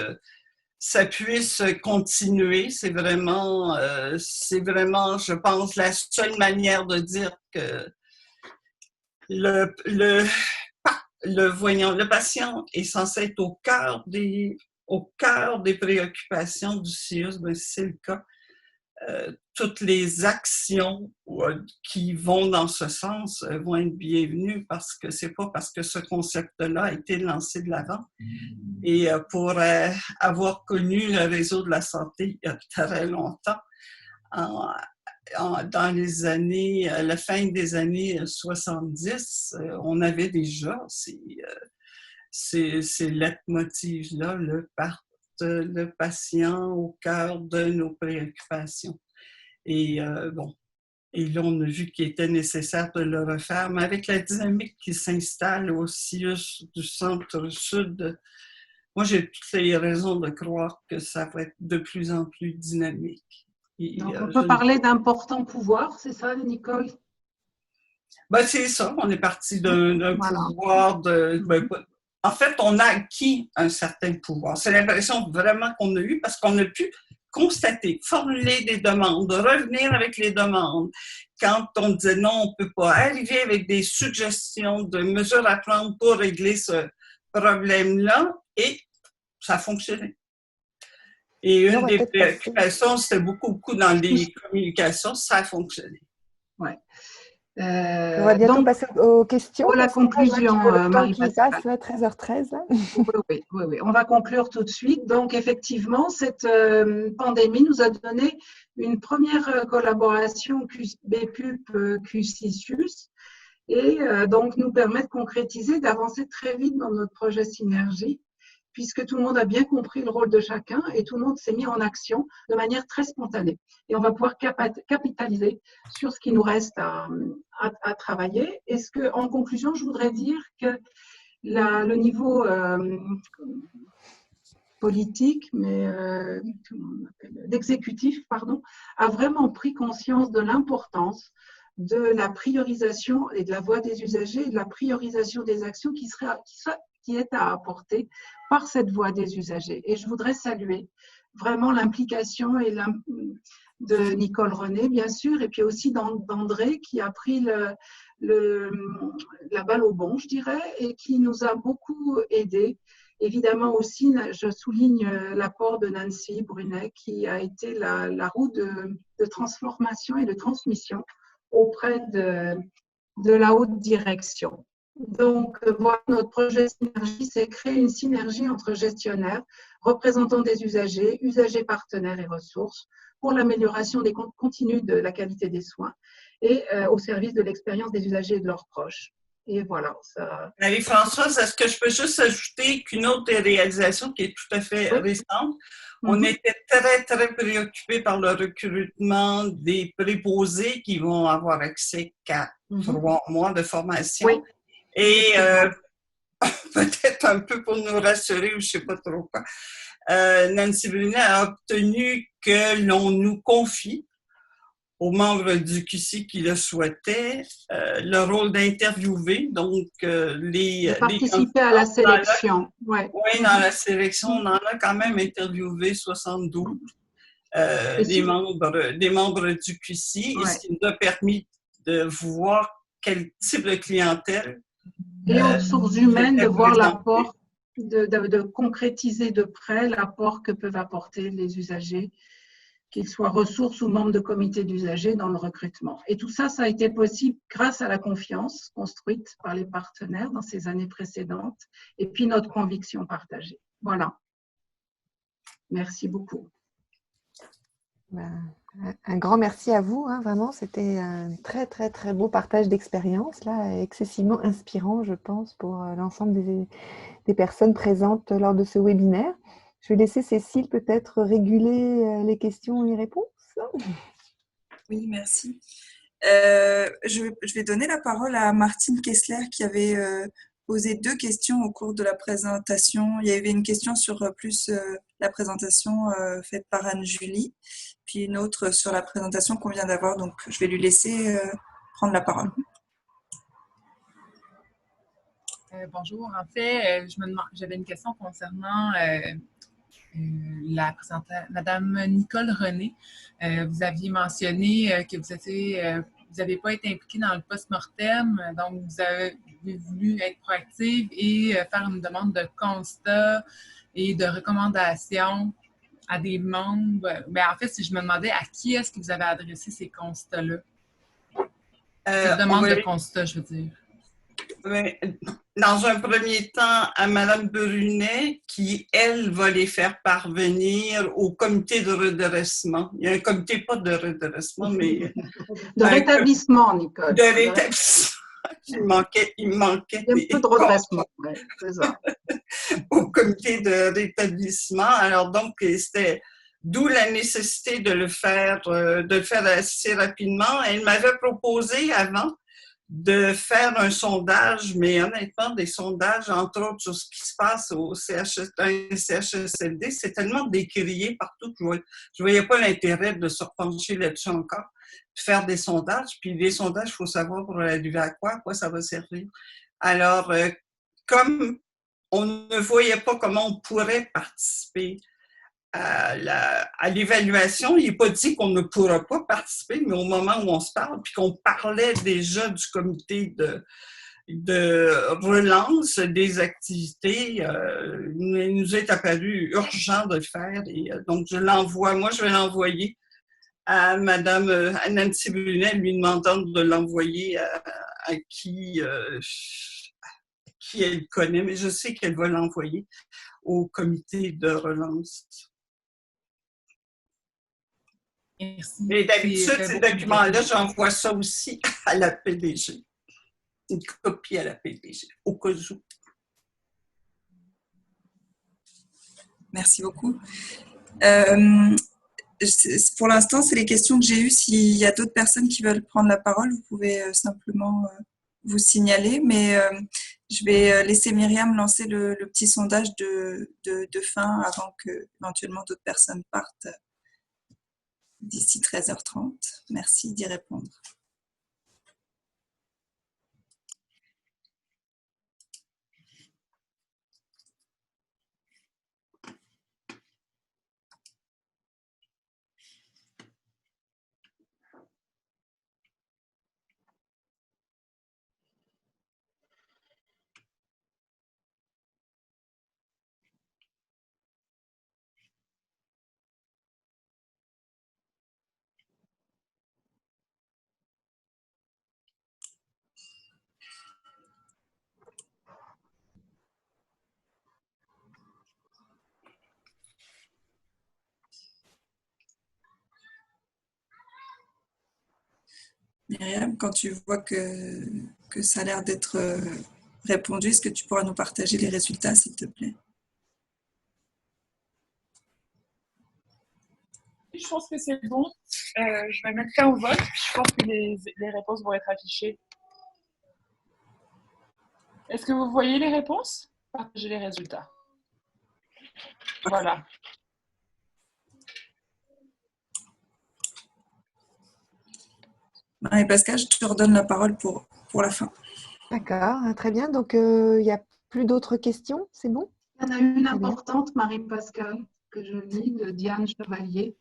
continuer. C'est vraiment, je pense, la seule manière de dire que le patient est censé être au cœur des préoccupations du CIUS, bien, si c'est le cas. Toutes les actions qui vont dans ce sens vont être bienvenues parce que c'est pas parce que ce concept-là a été lancé de l'avant. Et pour avoir connu le réseau de la santé il y a très longtemps, dans les années, à la fin des années 70, on avait déjà ces leitmotifs-là, le patient au cœur de nos préoccupations. Et et là, on a vu qu'il était nécessaire de le refaire, mais avec la dynamique qui s'installe au CIUS du centre-sud, moi, j'ai toutes les raisons de croire que ça va être de plus en plus dynamique. Et, donc, on peut parler d'importants pouvoirs, c'est ça, Nicole? Ben, c'est ça, on est parti d'un pouvoir en fait, on a acquis un certain pouvoir. C'est l'impression vraiment qu'on a eue parce qu'on a pu constater, formuler des demandes, revenir avec les demandes. Quand on disait non, on ne peut pas arriver avec des suggestions de mesures à prendre pour régler ce problème-là, et ça a fonctionné. Et une des préoccupations, c'était beaucoup dans les communications, ça a fonctionné. Oui. On va bientôt passer aux questions. Pour la conclusion, Marie-Pascale. 13h13. Oui. On va conclure tout de suite. Donc, effectivement, cette pandémie nous a donné une première collaboration BPUP-QCIUS et donc nous permet de concrétiser, d'avancer très vite dans notre projet Synergie, puisque tout le monde a bien compris le rôle de chacun et tout le monde s'est mis en action de manière très spontanée. Et on va pouvoir capitaliser sur ce qui nous reste à travailler. Et en conclusion, je voudrais dire que le niveau politique, mais d'exécutif, a vraiment pris conscience de l'importance de la priorisation et de la voix des usagers et de la priorisation des actions qui est à apporter par cette voix des usagers. Et je voudrais saluer vraiment l'implication de Nicole René, bien sûr, et puis aussi d'André, qui a pris la balle au bon, je dirais, et qui nous a beaucoup aidés. Évidemment aussi, je souligne l'apport de Nancy Brunet, qui a été la roue de transformation et de transmission auprès de la haute direction. Donc, voilà, notre projet Synergie, c'est créer une synergie entre gestionnaires, représentants des usagers, usagers partenaires et ressources pour l'amélioration continue de la qualité des soins et au service de l'expérience des usagers et de leurs proches. Et voilà. Marie-Françoise, est-ce que je peux juste ajouter qu'une autre réalisation qui est tout à fait récente, on était très, très préoccupés par le recrutement des préposés qui vont avoir accès qu'à 3 mois de formation. Oui. Et peut-être un peu pour nous rassurer, ou je ne sais pas trop quoi, Nancy Brunet a obtenu que l'on nous confie aux membres du QC qui le souhaitaient le rôle d'interviewer, donc de participer à la sélection. Oui, dans la sélection, on en a quand même interviewé 72 des membres du QC, et ce qui nous a permis de voir quel type de clientèle. Et aux ressources humaines, de voir l'apport, de concrétiser de près l'apport que peuvent apporter les usagers, qu'ils soient ressources ou membres de comités d'usagers dans le recrutement. Et tout ça, ça a été possible grâce à la confiance construite par les partenaires dans ces années précédentes et puis notre conviction partagée. Voilà. Merci beaucoup. Un grand merci à vous, hein, vraiment, c'était un très très très beau partage d'expérience, là, excessivement inspirant, je pense, pour l'ensemble des personnes présentes lors de ce webinaire. Je vais laisser Cécile peut-être réguler les questions et réponses. Oui, merci. Je vais donner la parole à Martine Kessler qui avait posé 2 questions au cours de la présentation. Il y avait une question sur plus la présentation faite par Anne-Julie, puis une autre sur la présentation qu'on vient d'avoir. Donc, je vais lui laisser prendre la parole. Bonjour. En fait, j'avais une question concernant la présentatrice, Madame Nicole René. Vous aviez mentionné que vous n'avez pas été impliquée dans le post-mortem, donc vous avez voulu être proactive et faire une demande de constat et de recommandation à des membres. Mais en fait, si je me demandais à qui est-ce que vous avez adressé ces constats-là? Cette demande de constat, je veux dire. dans un premier temps à Mme Brunet, qui, elle, va les faire parvenir au comité de redressement. Il y a un comité, pas de redressement, mais... De rétablissement, Nicole. De rétablissement. Il me manquait Il y a un peu de redressement, ouais, c'est ça. Au comité de rétablissement. Alors, donc, c'était d'où la nécessité de le faire assez rapidement. Elle m'avait proposé avant de faire un sondage, mais honnêtement, des sondages, entre autres, sur ce qui se passe au CHSLD, c'est tellement décrié partout que je ne voyais pas l'intérêt de se repencher là-dessus encore, de faire des sondages. Puis les sondages, il faut savoir pour arriver à quoi ça va servir. Alors, comme on ne voyait pas comment on pourrait participer à l'évaluation, il n'est pas dit qu'on ne pourra pas participer, mais au moment où on se parle, puis qu'on parlait déjà du comité de relance des activités, il nous est apparu urgent de le faire. Et donc, je vais l'envoyer à à Nancy Brunet, lui demandant de l'envoyer à qui elle connaît, mais je sais qu'elle va l'envoyer au comité de relance. Merci. Et d'habitude, ces documents-là, j'envoie ça aussi à la PDG. Une copie à la PDG, au cas où. Merci beaucoup. Pour l'instant, c'est les questions que j'ai eues. S'il y a d'autres personnes qui veulent prendre la parole, vous pouvez simplement vous signaler. Mais je vais laisser Myriam lancer le petit sondage de fin avant que éventuellement d'autres personnes partent d'ici 13h30. Merci d'y répondre. Myriam, quand tu vois que ça a l'air d'être répondu, est-ce que tu pourras nous partager les résultats, s'il te plaît? Je pense que c'est bon. Je vais mettre ça au vote. Je pense que les réponses vont être affichées. Est-ce que vous voyez les réponses? Partagez les résultats. Voilà. Marie-Pascale, je te redonne la parole pour la fin. D'accord, très bien. Donc, il n'y a plus d'autres questions, c'est bon? Il y en a une importante, Marie-Pascale, que je lis, de Diane Chevalier.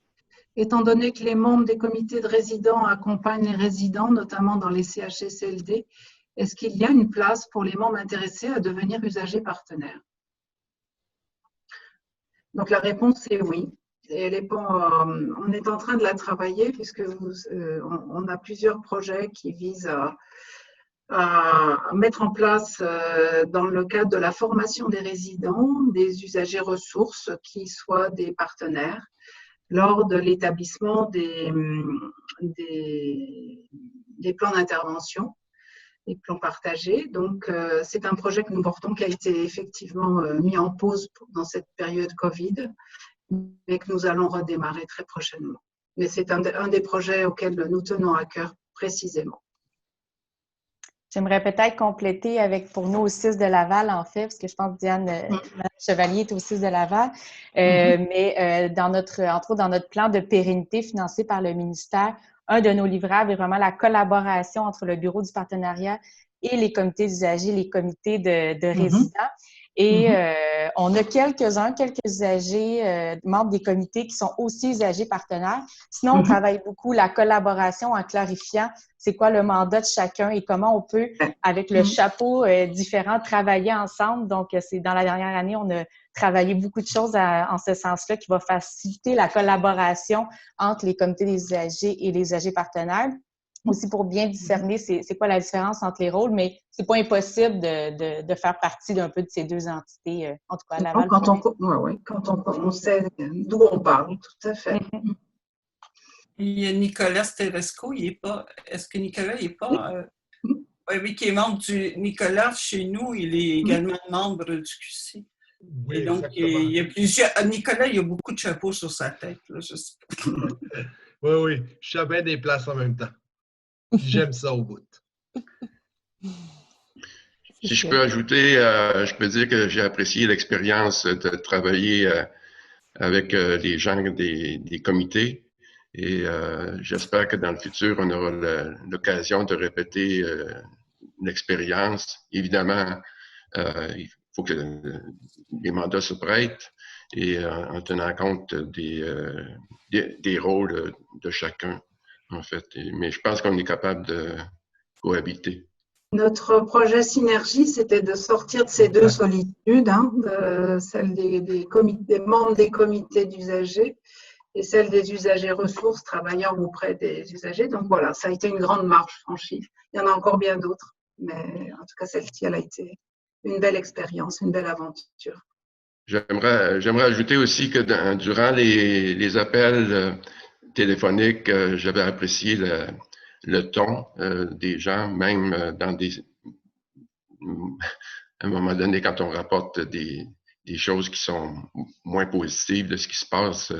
Étant donné que les membres des comités de résidents accompagnent les résidents, notamment dans les CHSLD, est-ce qu'il y a une place pour les membres intéressés à devenir usagers partenaires? Donc, la réponse est oui. On est en train de la travailler puisque on a plusieurs projets qui visent à mettre en place, dans le cadre de la formation des résidents, des usagers ressources qui soient des partenaires lors de l'établissement des plans d'intervention, des plans partagés. Donc, c'est un projet que nous portons qui a été effectivement mis en pause dans cette période Covid, mais que nous allons redémarrer très prochainement. Mais c'est un des projets auxquels nous tenons à cœur précisément. J'aimerais peut-être compléter avec, pour nous, au 6 de Laval, en fait, parce que je pense que Diane Chevalier est au 6 de Laval, mais entre autres, dans notre plan de pérennité financé par le ministère, un de nos livrables est vraiment la collaboration entre le bureau du partenariat et les comités d'usagers, les comités de résidents. Et on a quelques usagers, membres des comités qui sont aussi usagers partenaires. Sinon, on travaille beaucoup la collaboration en clarifiant c'est quoi le mandat de chacun et comment on peut, avec le chapeau différent, travailler ensemble. Donc, c'est dans la dernière année, on a travaillé beaucoup de choses en ce sens-là qui va faciliter la collaboration entre les comités des usagers et les usagers partenaires. aussi pour bien discerner c'est quoi la différence entre les rôles, mais c'est pas impossible de faire partie d'un peu de ces deux entités, en tout cas à Laval. Quand on sait d'où on parle, tout à fait. Il y a Nicolas Steresco, est-ce que Nicolas n'est pas... oui, qui est membre du... Nicolas, chez nous, il est également membre du QC. Oui, et donc, exactement. il y a plusieurs... Nicolas, il y a beaucoup de chapeaux sur sa tête, là, je sais pas. Oui, je suis à bien des places en même temps. Puis j'aime ça au bout. Si je peux ajouter, je peux dire que j'ai apprécié l'expérience de travailler avec les gens des comités et j'espère que dans le futur, on aura l'occasion de répéter l'expérience. Évidemment, il faut que les mandats se prêtent et en tenant compte des rôles de chacun, en fait. Mais je pense qu'on est capable de cohabiter. Notre projet Synergie, c'était de sortir de ces deux solitudes, celle des membres des comités d'usagers et celle des usagers ressources travaillant auprès des usagers. Donc voilà, ça a été une grande marche franchie. Il y en a encore bien d'autres, mais en tout cas, celle-ci, elle a été une belle expérience, une belle aventure. J'aimerais ajouter aussi que durant les appels téléphoniques, j'avais apprécié le ton des gens, même à un moment donné, quand on rapporte des choses qui sont moins positives de ce qui se passe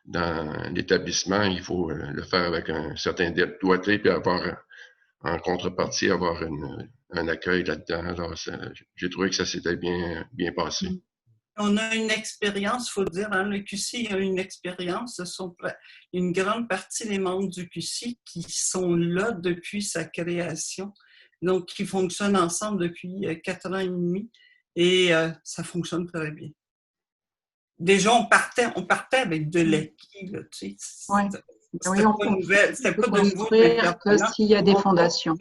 dans l'établissement, il faut le faire avec un certain doigté, puis en contrepartie, avoir un accueil là-dedans. Alors, j'ai trouvé que ça s'était bien passé. On a une expérience, il faut dire, le QC a une expérience. Ce sont une grande partie des membres du QC qui sont là depuis sa création, donc qui fonctionnent ensemble depuis 4 ans et demi et ça fonctionne très bien. Déjà, on partait avec de l'acquis, tu sais. Oui, on peut construire que s'il y a des fondations.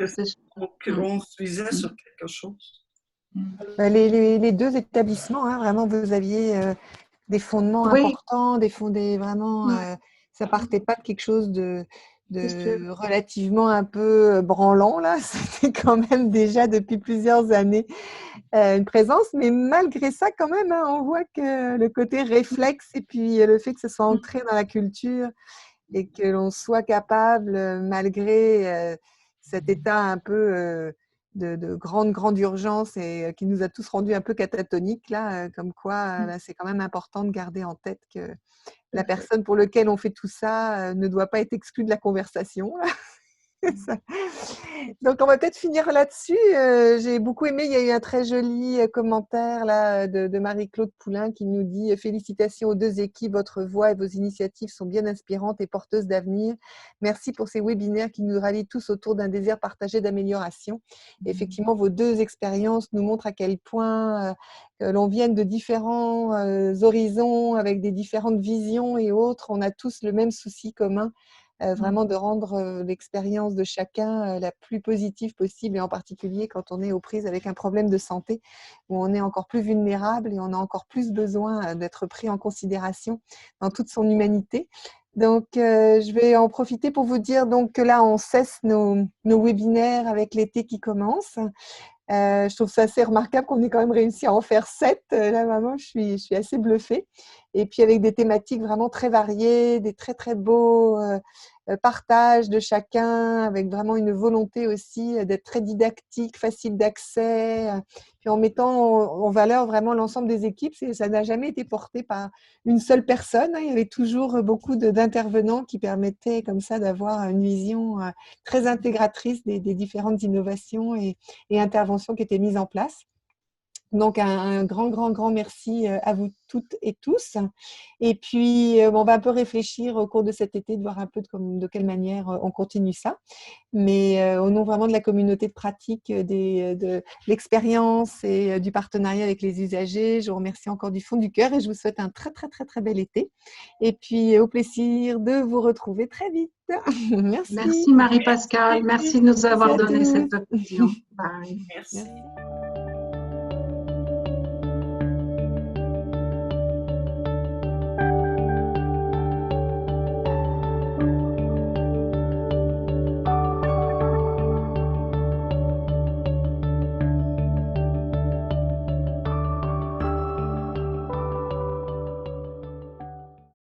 On construisait sur quelque chose. Les deux établissements, vraiment, vous aviez des fondements importants, vraiment, ça partait pas de quelque chose de relativement un peu branlant, là. C'était quand même déjà depuis plusieurs années une présence, mais malgré ça, quand même, on voit que le côté réflexe et puis le fait que ce soit ancré dans la culture et que l'on soit capable, malgré cet état un peu de grande urgence et qui nous a tous rendus un peu catatoniques, là, comme quoi c'est quand même important de garder en tête que la personne pour laquelle on fait tout ça ne doit pas être exclue de la conversation. Donc, on va peut-être finir là-dessus. J'ai beaucoup aimé, il y a eu un très joli commentaire là, de Marie-Claude Poulain qui nous dit « Félicitations aux deux équipes, votre voix et vos initiatives sont bien inspirantes et porteuses d'avenir. Merci pour ces webinaires qui nous rallient tous autour d'un désir partagé d'amélioration. » Effectivement, vos deux expériences nous montrent à quel point que l'on vienne de différents horizons, avec des différentes visions et autres, on a tous le même souci commun. Vraiment de rendre l'expérience de chacun la plus positive possible et en particulier quand on est aux prises avec un problème de santé où on est encore plus vulnérable et on a encore plus besoin d'être pris en considération dans toute son humanité. Donc, je vais en profiter pour vous dire donc, que là, on cesse nos webinaires avec l'été qui commence. Je trouve ça assez remarquable qu'on ait quand même réussi à en faire 7. Là, vraiment, je suis assez bluffée. Et puis, avec des thématiques vraiment très variées, des très, très beaux partages de chacun, avec vraiment une volonté aussi d'être très didactique, facile d'accès, puis en mettant en valeur vraiment l'ensemble des équipes. Ça n'a jamais été porté par une seule personne. Il y avait toujours beaucoup d'intervenants qui permettaient comme ça d'avoir une vision très intégratrice des différentes innovations et interventions qui étaient mises en place. Donc, un grand merci à vous toutes et tous. Et puis, on va un peu réfléchir au cours de cet été, de voir un peu de quelle manière on continue ça. Mais au nom vraiment de la communauté de pratique, de l'expérience et du partenariat avec les usagers, je vous remercie encore du fond du cœur et je vous souhaite un très bel été. Et puis, au plaisir de vous retrouver très vite. Merci. Merci Marie-Pascale. Merci de nous avoir donné cette occasion. Merci.